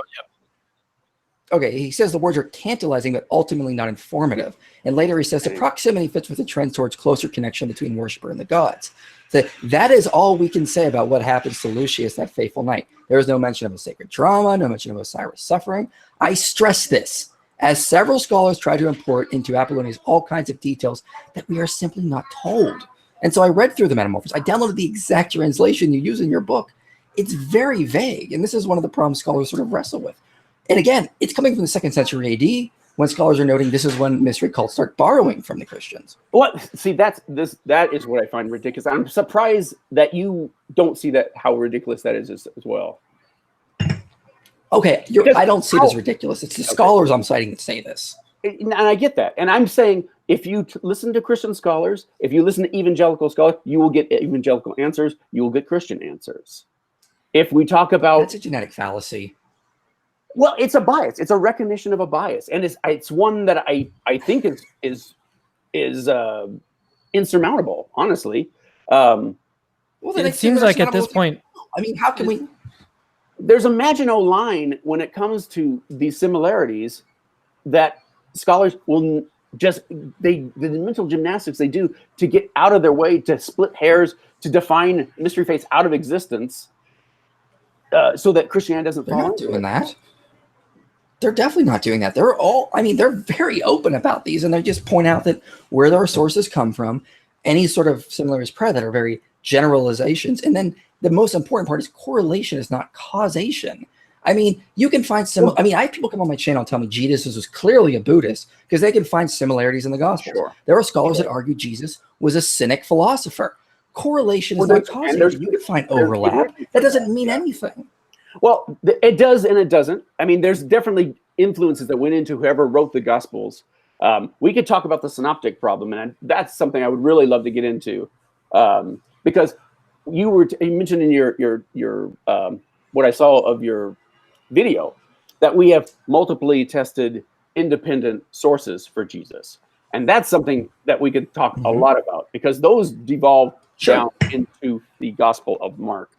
okay. He says the words are tantalizing, but ultimately not informative. And later he says the proximity fits with the trend towards closer connection between worshiper and the gods. So that is all we can say about what happens to Lucius that fateful night. There is no mention of a sacred drama, no mention of Osiris suffering. I stress this, as several scholars try to import into Apollonius all kinds of details that we are simply not told. And so I read through the Metamorphoses. I downloaded the exact translation you use in your book. It's very vague, and this is one of the problems scholars sort of wrestle with. And again, it's coming from the 2nd century AD, when scholars are noting this is when mystery cults start borrowing from the Christians. Well, see, that is what I find ridiculous. I'm surprised that you don't see that, how ridiculous that is as well. Okay, I don't see it as ridiculous. It's the scholars I'm citing that say this. And I get that. And I'm saying, if you listen to Christian scholars, if you listen to evangelical scholars, you will get evangelical answers. You will get Christian answers. If we talk about... That's a genetic fallacy. Well, it's a bias. It's a recognition of a bias. And it's one that I think is insurmountable, honestly. Well, then it seems like at this point... I mean, how can we... There's a Maginot line when it comes to these similarities that scholars will the mental gymnastics they do to get out of their way, to split hairs, to define mystery faiths out of existence, so that Christianity doesn't fall into doing that. They're definitely not doing that. They're very open about these, and they just point out that where their sources come from, any sort of similarities prior that are very generalizations. And then the most important part is correlation is not causation. I mean, you can find some. I mean, I have people come on my channel and tell me Jesus was clearly a Buddhist because they can find similarities in the Gospels. Sure. There are scholars that argue Jesus was a cynic philosopher. Correlation is not causation. You can find overlap. That doesn't mean anything. Well, it does and it doesn't. I mean, there's definitely influences that went into whoever wrote the Gospels. We could talk about the synoptic problem, and that's something I would really love to get into, because you mentioned in your what I saw of your video that we have multiply tested independent sources for Jesus, and that's something that we could talk a lot about, because those devolve down into the Gospel of Mark,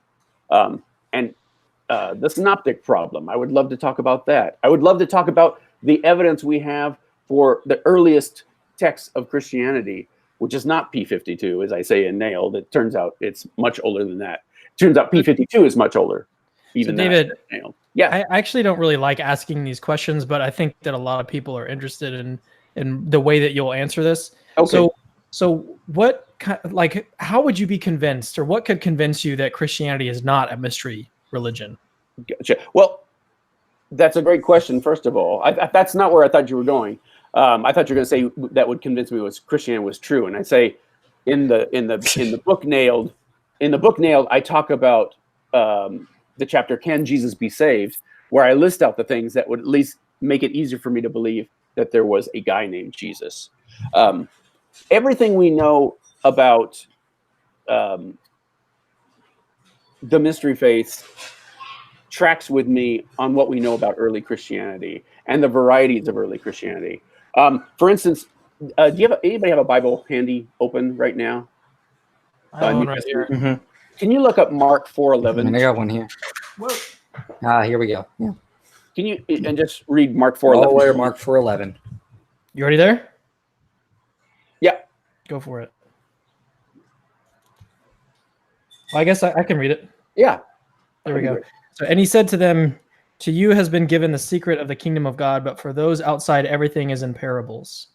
and the synoptic problem. I would love to talk about that. I would love to talk about the evidence we have for the earliest texts of Christianity, which is not P52, as I say in Nailed. It turns out it's much older than that. It turns out P52 is much older. Even so David, Nailed. Yeah, I actually don't really like asking these questions, but I think that a lot of people are interested in the way that you'll answer this. Okay. So what how would you be convinced, or what could convince you that Christianity is not a mystery religion? Gotcha. Well, that's a great question. First of all, that's not where I thought you were going. I thought you were going to say that would convince me Christianity was true, and I say in the book Nailed, I talk about the chapter "Can Jesus Be Saved?", where I list out the things that would at least make it easier for me to believe that there was a guy named Jesus. Everything we know about the mystery faiths tracks with me on what we know about early Christianity and the varieties of early Christianity. For instance, anybody have a Bible handy open right now? Right here. Mm-hmm. Can you look up Mark 4:11? I got one here. Here we go. Yeah. Can you and just read Mark 4:11? All the way to Mark 4:11. You already there? Yeah. Go for it. Well, I guess I can read it. Yeah. There we go. So, and he said to them, "To you has been given the secret of the kingdom of God, but for those outside, everything is in parables."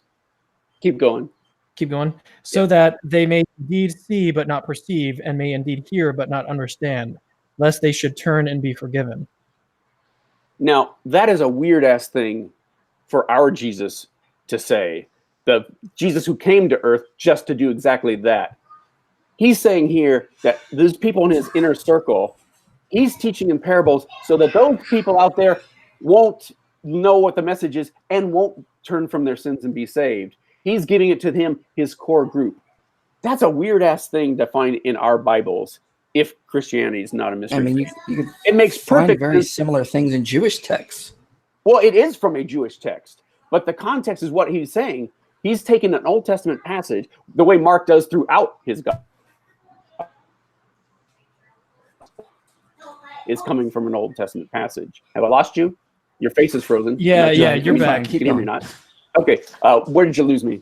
Keep going. Keep going. So that they may indeed see, but not perceive, and may indeed hear, but not understand, lest they should turn and be forgiven. Now, that is a weird-ass thing for our Jesus to say. The Jesus who came to earth just to do exactly that. He's saying here that there's people in his inner circle. He's teaching in parables so that those people out there won't know what the message is and won't turn from their sins and be saved. He's giving it to him, his core group. That's a weird-ass thing to find in our Bibles if Christianity is not a mystery. I mean, it makes perfect very similar things in Jewish texts. Well, it is from a Jewish text, but the context is what he's saying. He's taken an Old Testament passage, the way Mark does throughout his gospel, is coming from an Old Testament passage. Have I lost you? Your face is frozen. Yeah, you're back. Keep going. Not. Okay, where did you lose me?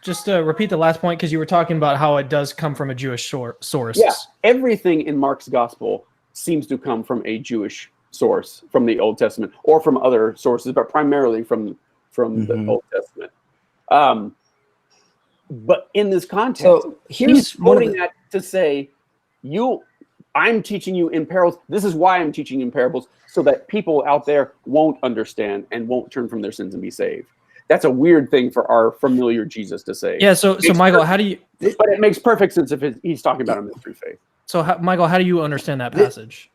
Just repeat the last point, because you were talking about how it does come from a Jewish source. Yeah, everything in Mark's gospel seems to come from a Jewish source, from the Old Testament, or from other sources, but primarily from the Old Testament. But in this context, so he's quoting that to say, I'm teaching you in parables. This is why I'm teaching in parables, so that people out there won't understand and won't turn from their sins and be saved. That's a weird thing for our familiar Jesus to say. Yeah. So Michael, how do you? But it makes perfect sense if he's talking about a mystery faith. So Michael, how do you understand that passage?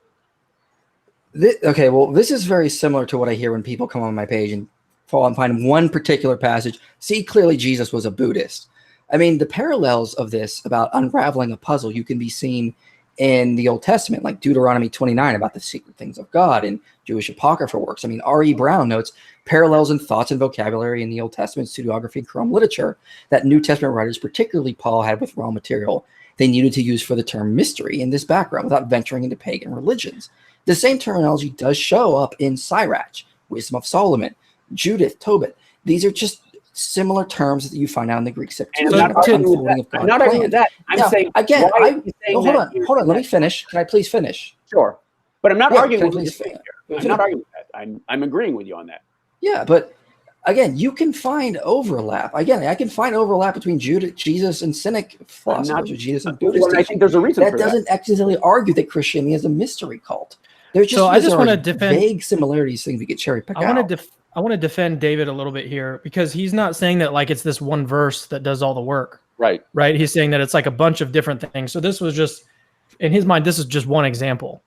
Okay, well, this is very similar to what I hear when people come on my page and fall and find one particular passage, see clearly Jesus was a Buddhist. I mean, the parallels of this about unraveling a puzzle, you can be seen in the Old Testament, like Deuteronomy 29 about the secret things of God, and Jewish apocryphal works. I mean, R.E. Brown notes parallels in thoughts and vocabulary in the Old Testament, pseudeography, and Qumran literature that New Testament writers, particularly Paul, had with raw material they needed to use for the term mystery in this background without venturing into pagan religions. The same terminology does show up in Sirach, Wisdom of Solomon, Judith, Tobit. These are just similar terms that you find out in the Greek Septuagint. I'm not arguing with that. I'm saying again. Hold on. Let me finish. Can I please finish? Sure, but I'm not arguing with please you. I'm not arguing with that. I'm agreeing with you on that. Yeah, but again, you can find overlap. Again, I can find overlap between Jesus and Cynic philosophers, or Jesus and Buddhist. I think there's a reason that for doesn't accidentally argue that Christianity is a mystery cult. There's just I just want to defend vague similarities, things we could cherry pick out. I want to defend David a little bit here, because he's not saying that like it's this one verse that does all the work. Right. He's saying that it's like a bunch of different things. So this was just, in his mind, this is just one example.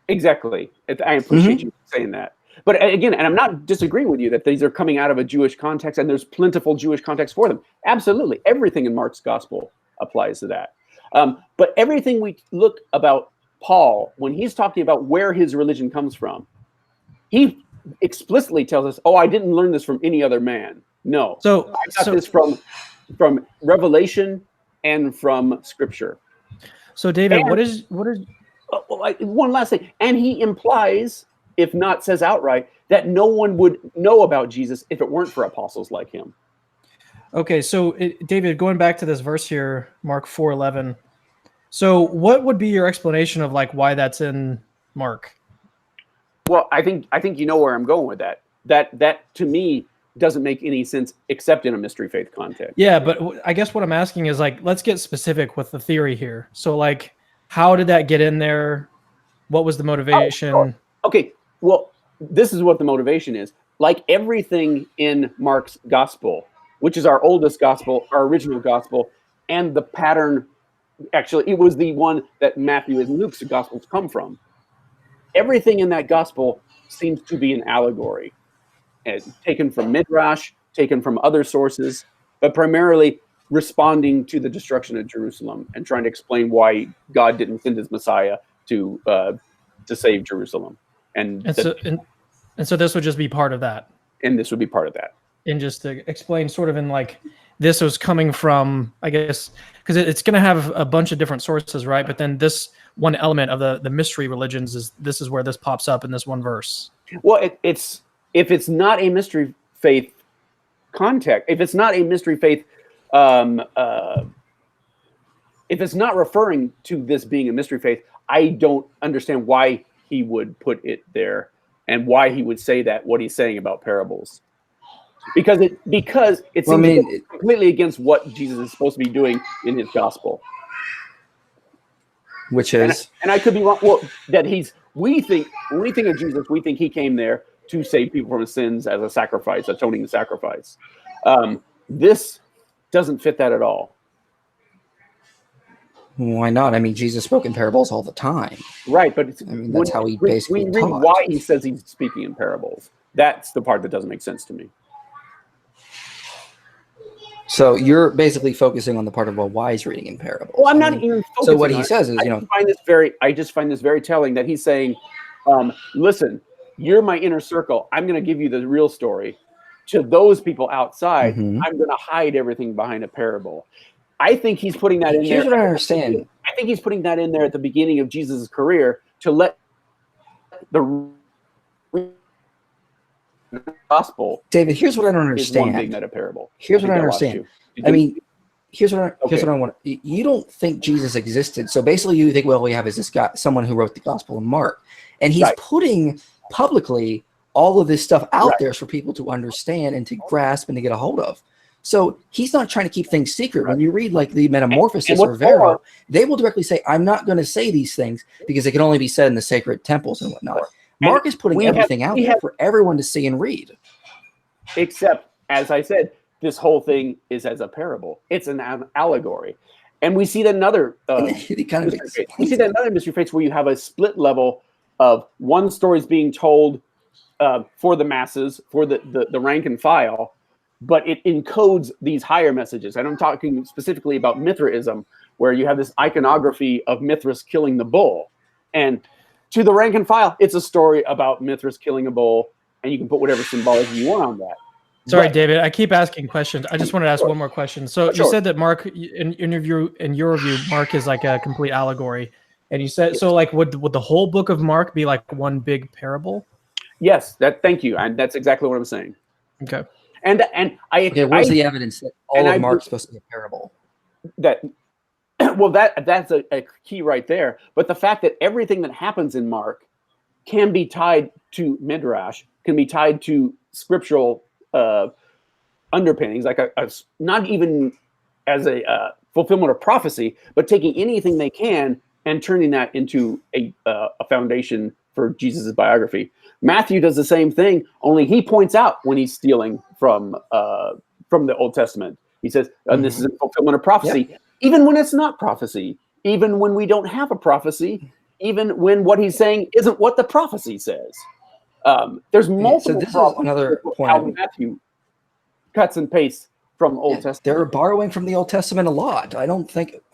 Exactly. I appreciate you saying that. But again, and I'm not disagreeing with you that these are coming out of a Jewish context and there's plentiful Jewish context for them. Absolutely. Everything in Mark's gospel applies to that. But everything we look about Paul, when he's talking about where his religion comes from, he explicitly tells us, "Oh, I didn't learn this from any other man." No. So I got this from revelation and from Scripture. So David, what is one last thing? And he implies, if not says outright, that no one would know about Jesus if it weren't for apostles like him. Okay, so David, going back to this verse here, Mark 4:11. So what would be your explanation of like why that's in Mark? Well, I think you know where I'm going with that. That to me doesn't make any sense except in a mystery faith context. Yeah, but I guess what I'm asking is like, let's get specific with the theory here. So like, how did that get in there? What was the motivation? Oh, sure. Okay, well, this is what the motivation is. Like everything in Mark's gospel, which is our oldest gospel, our original gospel, and the pattern, actually, it was the one that Matthew and Luke's gospels come from. Everything in that gospel seems to be an allegory, taken from Midrash, taken from other sources, but primarily responding to the destruction of Jerusalem and trying to explain why God didn't send his Messiah to save Jerusalem. And so this would just be part of that. And this would be part of that. And just to explain sort of in like, this was coming from, I guess, because it's going to have a bunch of different sources, right? But then this one element of the mystery religions is where this pops up in this one verse. Well, if it's not a mystery faith context, if it's not a mystery faith, if it's not referring to this being a mystery faith, I don't understand why he would put it there and why he would say that, what he's saying about parables. Because it seems completely against what Jesus is supposed to be doing in his gospel. Which is, and I could be wrong. Well, that when we think of Jesus, we think he came there to save people from his sins as a sacrifice, atoning sacrifice. This doesn't fit that at all. Why not? I mean, Jesus spoke in parables all the time. Right, but that's how he basically we read taught. why he says he's speaking in parables. That's the part that doesn't make sense to me. So you're basically focusing on the part of why he's reading in parables. Well, I'm not even focusing. So what he says is, I just find this very telling that he's saying, listen, you're my inner circle. I'm going to give you the real story. To those people outside, I'm going to hide everything behind a parable. I think he's putting that in there. Here's what I understand. I think he's putting that in there at the beginning of Jesus' career to let the gospel. David, here's what I don't understand. Is one big meta parable. Here's what I understand. I mean, here's what I want. You don't think Jesus existed. So basically you think, well, we have is this guy, someone who wrote the gospel of Mark. And he's putting publicly all of this stuff out there for people to understand and to grasp and to get a hold of. So he's not trying to keep things secret. When you read like the Metamorphosis or Vero, they will directly say, I'm not going to say these things because they can only be said in the sacred temples and whatnot. Mark is putting everything out there for everyone to see and read. Except, as I said, this whole thing is as a parable. It's an allegory. And we see that another mystery faith where you have a split level of one story is being told for the masses, for the rank and file, but it encodes these higher messages. And I'm talking specifically about Mithraism, where you have this iconography of Mithras killing the bull. And to the rank and file, it's a story about Mithras killing a bull, and you can put whatever symbology you want on that. Sorry, David, I keep asking questions. I just wanted to ask one more question. So Sure. you said that Mark, in your view, Mark is like a complete allegory. And you said, so like, would the whole book of Mark be like one big parable? Yes, thank you. And that's exactly what I'm saying. Okay. And where's the evidence that all of Mark's supposed to be a parable? That's a key right there. But the fact that everything that happens in Mark can be tied to Midrash, can be tied to scriptural underpinnings, like not even as a fulfillment of prophecy, but taking anything they can and turning that into a foundation for Jesus' biography. Matthew does the same thing, only he points out when he's stealing from the Old Testament. He says, and this is a fulfillment of prophecy, even when it's not prophecy, even when we don't have a prophecy, even when what he's saying isn't what the prophecy says. There's multiple this problems is another with point. how Matthew cuts and pastes from Old Testament. They're borrowing from the Old Testament a lot.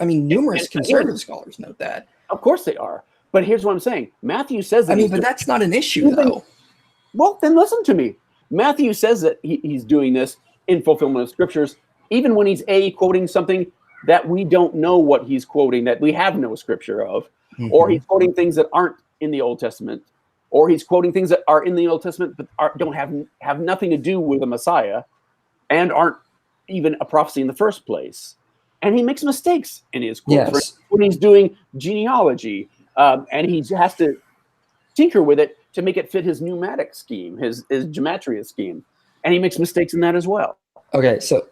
Numerous conservative scholars note that. Of course they are. But here's what I'm saying. Matthew says that. But that's not an issue, though. Well, then listen to me. Matthew says that he's doing this in fulfillment of scriptures, even when he's quoting something that we don't know what he's quoting, that we have no scripture of, or he's quoting things that aren't in the Old Testament, or he's quoting things that are in the Old Testament but don't have nothing to do with the Messiah, and aren't even a prophecy in the first place. And he makes mistakes in his quotes. Yes. When he's doing genealogy, and he has to tinker with it to make it fit his pneumatic scheme, his gematria scheme. And he makes mistakes in that as well. Okay, so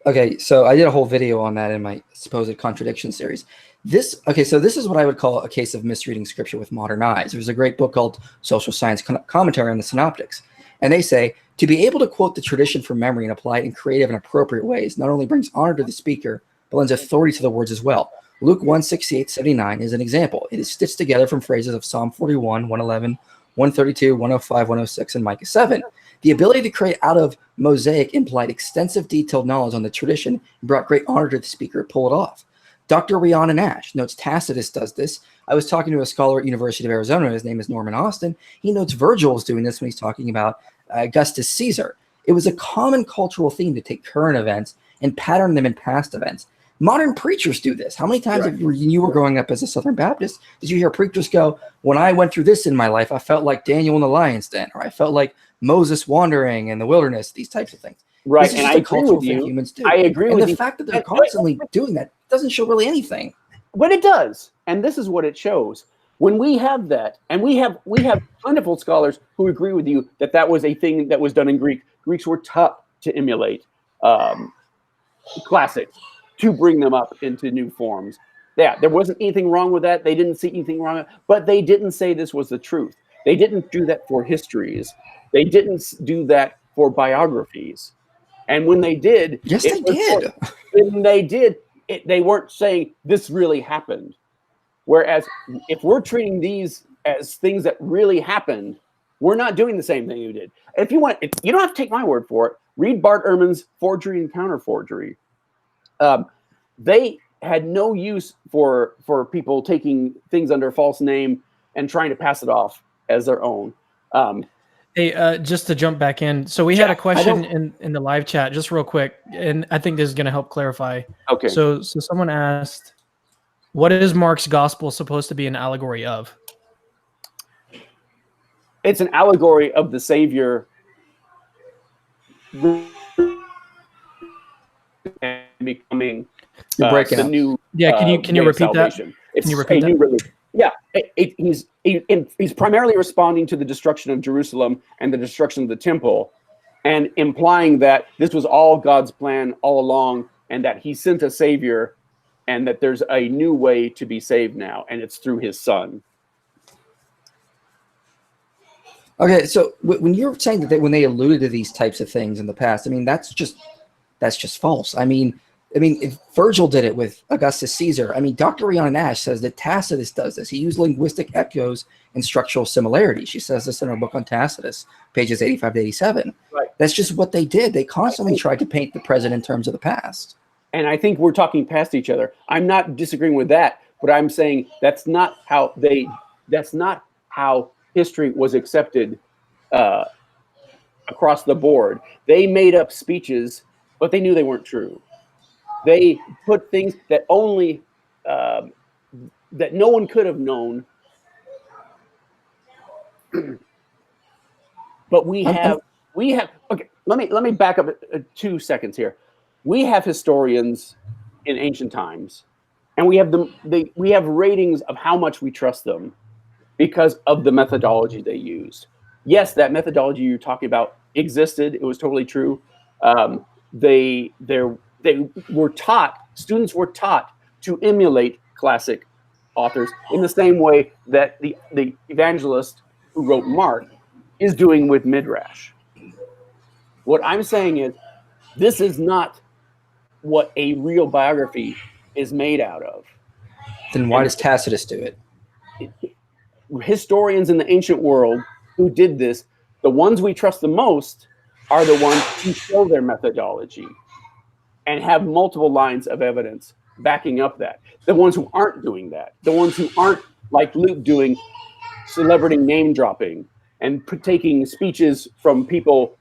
I did a whole video on that in my supposed contradiction series. So this is what I would call a case of misreading scripture with modern eyes. There's a great book called Social Science Commentary on the Synoptics. And they say, to be able to quote the tradition from memory and apply it in creative and appropriate ways not only brings honor to the speaker, but lends authority to the words as well. Luke 1:68-79 is an example. It is stitched together from phrases of Psalm 41, 111, 132, 105, 106, and Micah 7. The ability to create out of mosaic implied extensive detailed knowledge on the tradition and brought great honor to the speaker to pull it off. Dr. Rhiannon Nash notes Tacitus does this. I was talking to a scholar at University of Arizona. His name is Norman Austin. He notes Virgil is doing this when he's talking about Augustus Caesar. It was a common cultural theme to take current events and pattern them in past events. Modern preachers do this. How many times when you were growing up as a Southern Baptist, did you hear preachers go, when I went through this in my life, I felt like Daniel in the lion's den, or I felt like Moses wandering in the wilderness, these types of things. Right, and I agree with you. Humans do. I agree with you. And the fact that they're constantly doing that doesn't show really anything. But it does, and this is what it shows. When we have that, and we have plentiful scholars who agree with you that that was a thing that was done in Greek. Greeks were tough to emulate classics, to bring them up into new forms. Yeah, there wasn't anything wrong with that. They didn't see anything wrong with it, but they didn't say this was the truth. They didn't do that for histories. They didn't do that for biographies. And when they did, yes, they did. When they did, they weren't saying this really happened. Whereas if we're treating these as things that really happened, we're not doing the same thing you did. If you want, you don't have to take my word for it. Read Bart Ehrman's Forgery and Counterforgery. They had no use for people taking things under a false name and trying to pass it off as their own. Hey, just to jump back in. So we had a question in the live chat, just real quick, and I think this is going to help clarify. Okay. So someone asked, what is Mark's gospel supposed to be an allegory of? It's an allegory of the Savior and becoming the new. Yeah, can you repeat salvation. that? Can you repeat that? New religion. Yeah, he's primarily responding to the destruction of Jerusalem and the destruction of the temple, and implying that this was all God's plan all along, and that He sent a Savior, and that there's a new way to be saved now, and it's through His Son. Okay, so when you're saying that when they alluded to these types of things in the past, I mean that's just false. I mean, I mean, if Virgil did it with Augustus Caesar. I mean, Dr. Rhiannon Nash says that Tacitus does this. He used linguistic echoes and structural similarity. She says this in her book on Tacitus, pages 85 to 87. Right. That's just what they did. They constantly tried to paint the present in terms of the past. And I think we're talking past each other. I'm not disagreeing with that, but I'm saying that's not how history was accepted across the board. They made up speeches, but they knew they weren't true. They put things that only that no one could have known. But we have okay. Let me back up 2 seconds here. We have historians in ancient times, and we have we have ratings of how much we trust them because of the methodology they used. Yes, that methodology you're talking about existed. It was totally true. They were taught, students were taught to emulate classic authors in the same way that the evangelist who wrote Mark is doing with Midrash. What I'm saying is, this is not what a real biography is made out of. Then why does Tacitus do it? Historians in the ancient world who did this, the ones we trust the most are the ones who show their methodology and have multiple lines of evidence backing up that. The ones who aren't doing that, the ones who aren't like Luke doing celebrity name dropping and taking speeches from people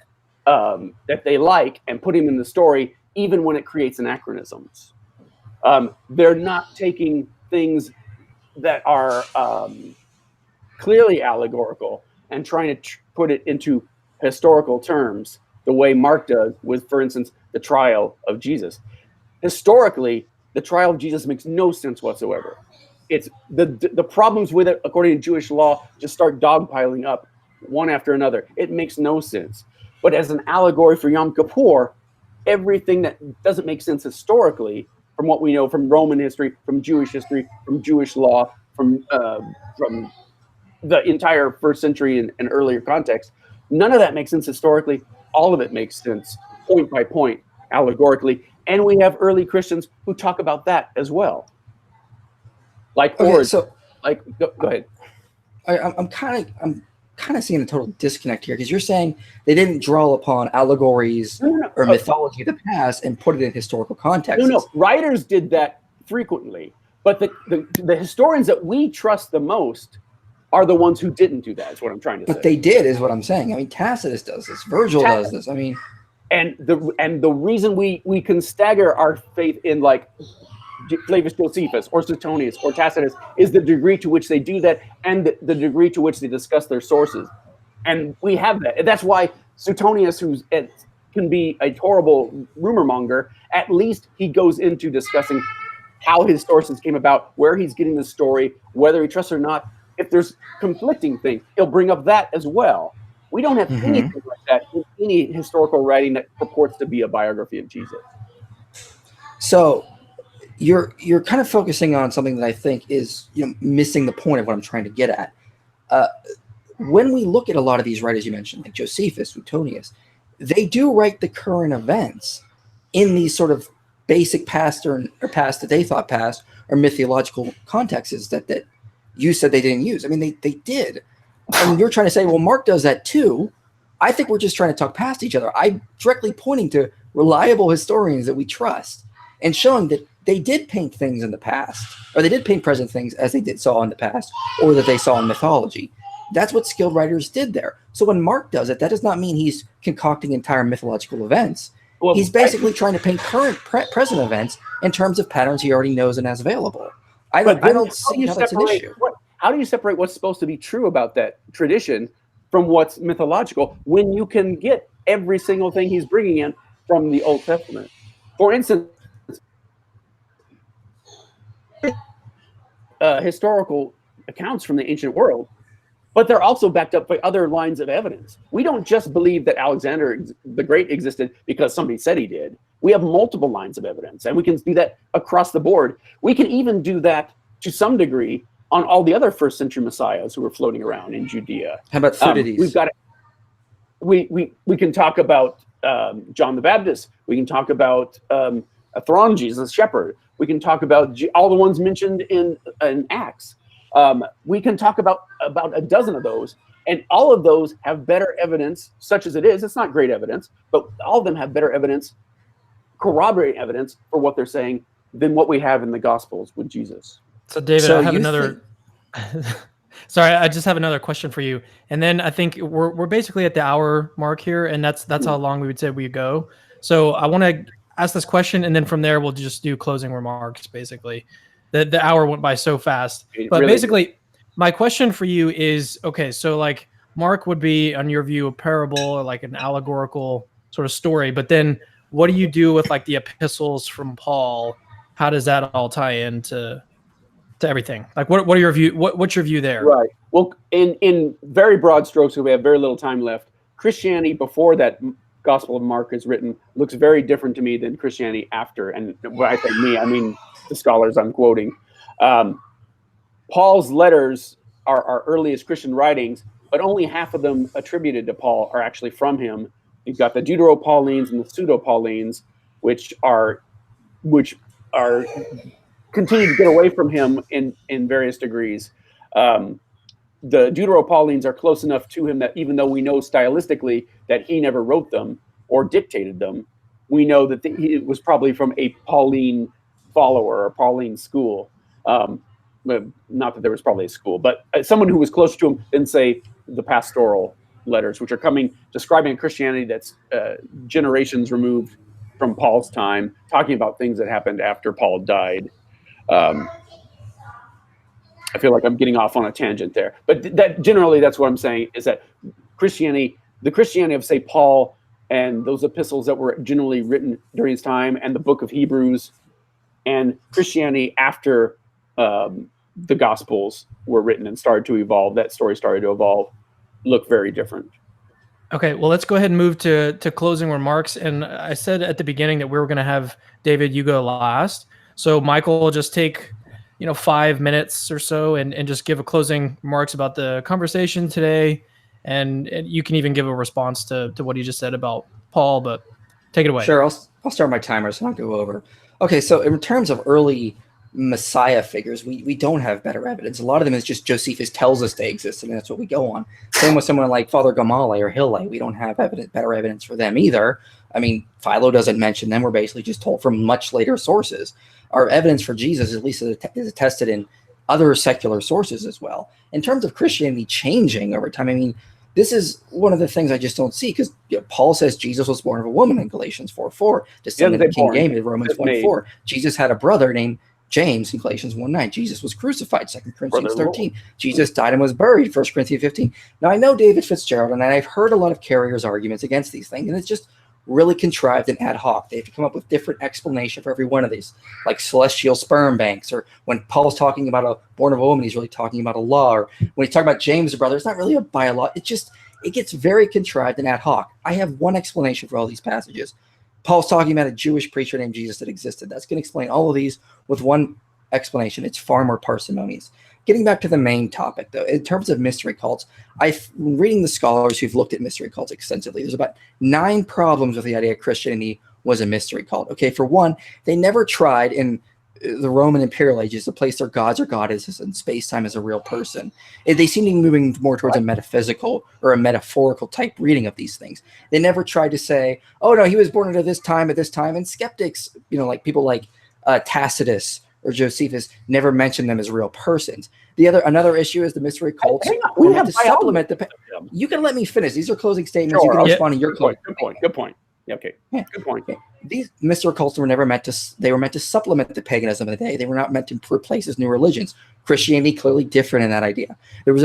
that they like and putting them in the story, even when it creates anachronisms. They're not taking things that are clearly allegorical and trying to put it into historical terms the way Mark does with, for instance, the trial of Jesus. Historically, the trial of Jesus makes no sense whatsoever. It's the problems with it, according to Jewish law, just start dogpiling up one after another. It makes no sense. But as an allegory for Yom Kippur, everything that doesn't make sense historically, from what we know from Roman history, from Jewish law, from the entire first century and earlier context, none of that makes sense historically. All of it makes sense point by point, allegorically. And we have early Christians who talk about that as well. Like, okay, go ahead. I'm kind of seeing a total disconnect here, because you're saying they didn't draw upon allegories or mythology of the past and put it in historical context. No, writers did that frequently, but the historians that we trust the most are the ones who didn't do that. Is what I'm trying to say. But they did, is what I'm saying. I mean, Tacitus does this. Virgil does this. I mean, and the reason we can stagger our faith in like Flavius Josephus or Suetonius or Tacitus is the degree to which they do that and the degree to which they discuss their sources. And we have that. And that's why Suetonius, can be a horrible rumor monger, at least he goes into discussing how his sources came about, where he's getting the story, whether he trusts or not. If there's conflicting things, he'll bring up that as well. We don't have anything like that in any historical writing that purports to be a biography of Jesus. So you're kind of focusing on something that I think is missing the point of what I'm trying to get at. When we look at a lot of these writers you mentioned, like Josephus, Suetonius, they do write the current events in these sort of basic past or past that they thought past or mythological contexts that you said they didn't use. I mean, they did. And you're trying to say, well, Mark does that too. I think we're just trying to talk past each other. I'm directly pointing to reliable historians that we trust and showing that they did paint things in the past, or they did paint present things as they saw in the past, or that they saw in mythology. That's what skilled writers did there. So when Mark does it, that does not mean he's concocting entire mythological events. Well, he's basically trying to paint current present events in terms of patterns he already knows and has available. I don't see how that's an issue. How do you separate what's supposed to be true about that tradition from what's mythological when you can get every single thing he's bringing in from the Old Testament? For instance, historical accounts from the ancient world, but they're also backed up by other lines of evidence. We don't just believe that Alexander the Great existed because somebody said he did. We have multiple lines of evidence, and we can do that across the board. We can even do that to some degree on all the other first century messiahs who were floating around in Judea. How about Thucydides? We've got we can talk about John the Baptist. We can talk about throne Jesus, shepherd. We can talk about all the ones mentioned in Acts. We can talk about a dozen of those, and all of those have better evidence, such as it is. It's not great evidence, but all of them have better evidence, corroborating evidence for what they're saying than what we have in the Gospels with Jesus. So David, I have another. Sorry, I just have another question for you, and then I think we're basically at the hour mark here, and that's how long we would say we go. So I want to ask this question, and then from there we'll just do closing remarks. Basically, the hour went by so fast, but really basically, my question for you is, okay, so like Mark would be, on your view, a parable or like an allegorical sort of story, but then what do you do with like the epistles from Paul? How does that all tie into everything? Like, what are your view? What's your view there? Right. Well, in very broad strokes, we have very little time left. Christianity before that Gospel of Mark is written looks very different to me than Christianity after. And when I say me, I mean the scholars I'm quoting. Paul's letters are our earliest Christian writings, but only half of them attributed to Paul are actually from him. You've got the Deutero-Paulines and the Pseudo-Paulines, which are continue to get away from him in various degrees. The Deutero-Paulines are close enough to him that even though we know stylistically that he never wrote them or dictated them, we know that it was probably from a Pauline follower or Pauline school. Not that there was probably a school, but someone who was closer to him than, say, the pastoral letters, which are describing a Christianity that's generations removed from Paul's time, talking about things that happened after Paul died. I feel like I'm getting off on a tangent there, but that's what I'm saying, is that Christianity, the Christianity of, say, Paul and those epistles that were generally written during his time, and the book of Hebrews, and Christianity after the Gospels were written and started to evolve, that story started to evolve, look very different. Okay, well, let's go ahead and move to closing remarks. And I said at the beginning that we were going to have David, you go last. So Michael will just take 5 minutes or so and just give a closing remarks about the conversation today. And you can even give a response to what he just said about Paul, but take it away. Sure, I'll start my timer so I don't go over. Okay, so in terms of early Messiah figures, we don't have better evidence. A lot of them is just Josephus tells us they existed, and that's what we go on. Same with someone like Father Gamaliel or Hillel. We don't have better evidence for them either. I mean, Philo doesn't mention them. We're basically just told from much later sources. Our evidence for Jesus, at least, is attested in other secular sources as well. In terms of Christianity changing over time, I mean, this is one of the things I just don't see, because Paul says Jesus was born of a woman in Galatians 4:4, descendant of King David, Romans 1:4. Jesus had a brother named James in Galatians 1:9. Jesus was crucified, 2 Corinthians 13. Jesus died and was buried, 1 Corinthians 15. Now, I know David Fitzgerald, and I've heard a lot of carriers' arguments against these things, and it's just really contrived and ad hoc. They have to come up with different explanation for every one of these, like celestial sperm banks, or when Paul's talking about a born of a woman, he's really talking about a law, or when he's talking about James, the brother, it's not really a biological. It gets very contrived and ad hoc. I have one explanation for all these passages. Paul's talking about a Jewish preacher named Jesus that existed. That's going to explain all of these with one explanation. It's far more parsimonious. Getting back to the main topic, though, in terms of mystery cults, I'm reading the scholars who've looked at mystery cults extensively. There's about 9 problems with the idea Christianity was a mystery cult. Okay, for one, they never tried in the Roman imperial ages to place their gods or goddesses in space-time as a real person. They seem to be moving more towards a metaphysical or a metaphorical type reading of these things. They never tried to say, oh, no, he was born at this time, and skeptics, like people like Tacitus or Josephus, never mentioned them as real persons. Another issue is the mystery cults. We have to supplement You can let me finish. These are closing statements. Sure, you can respond to your closing. Good point. Okay. Yeah. Good point. Okay. These mystery cults were never meant to. They were meant to supplement the paganism of the day. They were not meant to replace as new religions. Christianity clearly different in that idea. There was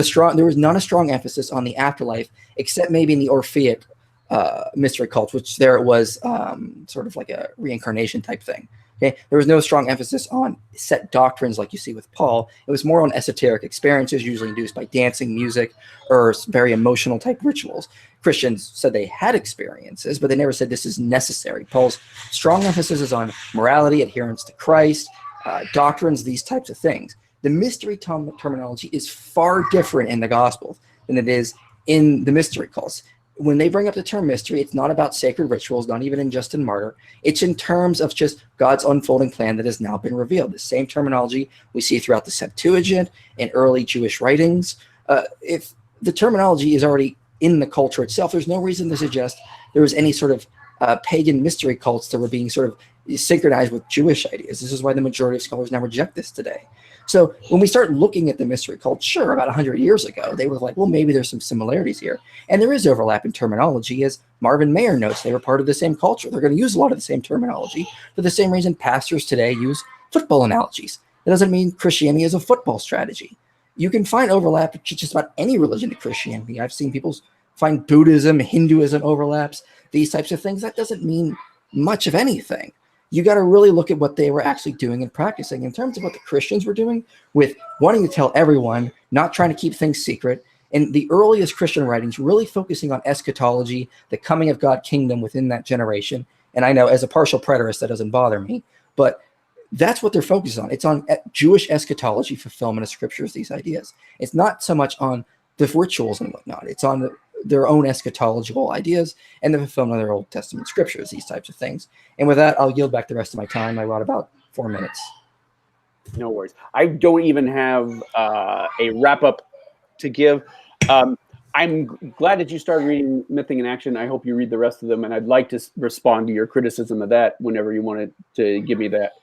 not a strong emphasis on the afterlife, except maybe in the Orphic mystery cults, which there it was sort of like a reincarnation type thing. Okay, there was no strong emphasis on set doctrines like you see with Paul. It was more on esoteric experiences, usually induced by dancing, music, or very emotional type rituals. Christians said they had experiences, but they never said this is necessary. Paul's strong emphasis is on morality, adherence to Christ, doctrines, these types of things. The mystery terminology is far different in the Gospels than it is in the mystery cults. when they bring up the term mystery, it's not about sacred rituals, not even in just in Martyr. It's in terms of just God's unfolding plan that has now been revealed. The same terminology we see throughout the Septuagint and early Jewish writings. If the terminology is already in the culture itself, there's no reason to suggest there was any sort of pagan mystery cults that were being sort of synchronized with Jewish ideas. This is why the majority of scholars now reject this today. So when we start looking at the mystery cult, sure, about 100 years ago, they were like, well, maybe there's some similarities here. And there is overlap in terminology. As Marvin Mayer notes, they were part of the same culture. They're going to use a lot of the same terminology for the same reason pastors today use football analogies. That doesn't mean Christianity is a football strategy. You can find overlap with just about any religion to Christianity. I've seen people find Buddhism, Hinduism overlaps, these types of things. That doesn't mean much of anything. You got to really look at what they were actually doing and practicing in terms of what the Christians were doing with wanting to tell everyone, not trying to keep things secret. And the earliest Christian writings really focusing on eschatology, the coming of God's kingdom within that generation. And I know as a partial preterist, that doesn't bother me, but that's what they're focused on. It's on Jewish eschatology, fulfillment of scriptures, these ideas. It's not so much on the rituals and whatnot. It's on their own eschatological ideas and the fulfillment of their Old Testament scriptures, these types of things. And with that, I'll yield back the rest of my time. I got about 4 minutes. No worries. I don't even have a wrap up to give. I'm glad that you started reading Mything in Action. I hope you read the rest of them, and I'd like to respond to your criticism of that whenever you wanted to give me that.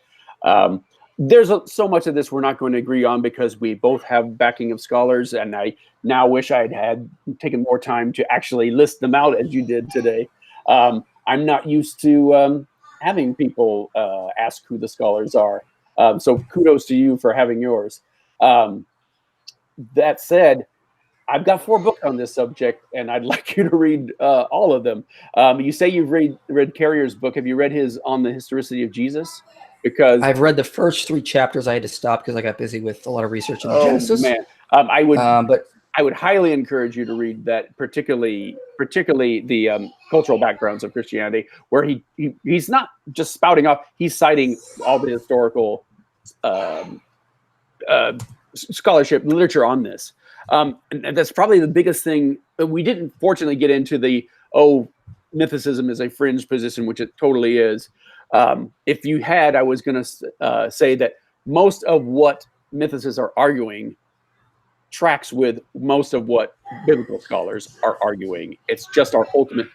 There's so much of this we're not going to agree on because we both have backing of scholars, and I now wish I had taken more time to actually list them out as you did today. I'm not used to having people ask who the scholars are. So kudos to you for having yours. That said, I've got 4 books on this subject, and I'd like you to read all of them. You say you've read Carrier's book. Have you read his On the Historicity of Jesus? Because I've read the first 3 chapters. I had to stop because I got busy with a lot of research in Genesis. Man. I would highly encourage you to read that, particularly the cultural backgrounds of Christianity, where he's not just spouting off; he's citing all the historical scholarship literature on this. And that's probably the biggest thing. We didn't fortunately get into the mythicism is a fringe position, which it totally is. If you had, I was going to say that most of what mythicists are arguing tracks with most of what biblical scholars are arguing. It's just our ultimate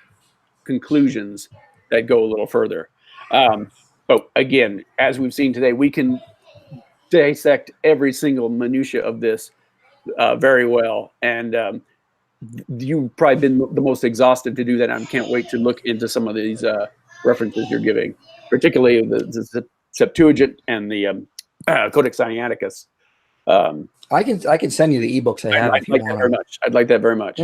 conclusions that go a little further. But again, as we've seen today, we can dissect every single minutia of this very well. And you've probably been the most exhaustive to do that. I can't wait to look into some of these references you're giving, particularly the Septuagint and the Codex Sinaiticus. I can send you the ebooks I have. I'd like that very much. I'd like that very much.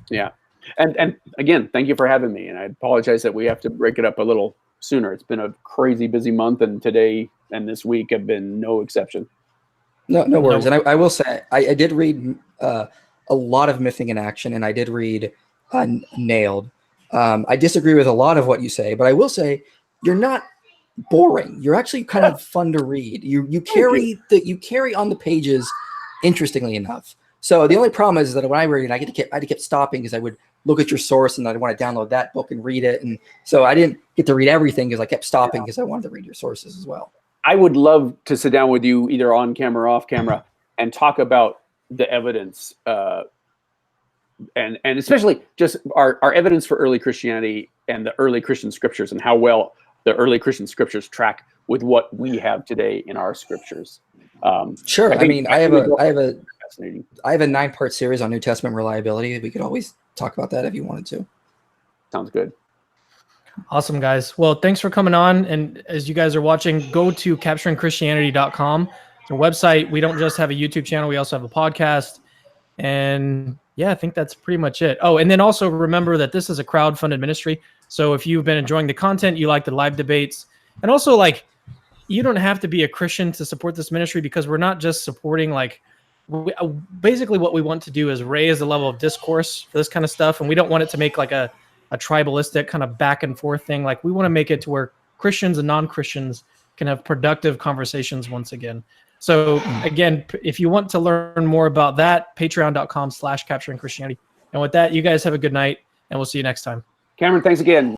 Yeah. And again, thank you for having me. And I apologize that we have to break it up a little sooner. It's been a crazy busy month, and today and this week have been no exception. No worries. And I will say, I did read a lot of Mything in Action, and I did read Nailed. I disagree with a lot of what you say, but I will say you're not boring. You're actually kind of fun to read. You carry on the pages, interestingly enough. So the only problem is that when I read it, I had to keep stopping because I would look at your source and I'd want to download that book and read it. And so I didn't get to read everything because I kept stopping because I wanted to read your sources as well. I would love to sit down with you either on camera or off camera and talk about the evidence and especially just our evidence for early Christianity and the early Christian scriptures and how well the early Christian scriptures track with what we have today in our scriptures. Sure. I have a 9-part series on New Testament reliability. We could always talk about that if you wanted to. Sounds good. Awesome, guys. Well, thanks for coming on. And as you guys are watching, go to capturingchristianity.com. It's a website. We don't just have a YouTube channel. We also have a podcast. And yeah, I think that's pretty much it. Oh, and then also remember that this is a crowd-funded ministry. So if you've been enjoying the content, you like the live debates, and also you don't have to be a Christian to support this ministry, because we're not just supporting basically what we want to do is raise the level of discourse for this kind of stuff. And we don't want it to make a tribalistic kind of back and forth thing. We want to make it to where Christians and non-Christians can have productive conversations once again. So again, if you want to learn more about that, patreon.com/capturingchristianity. And with that, you guys have a good night. and we'll see you next time. Cameron, thanks again.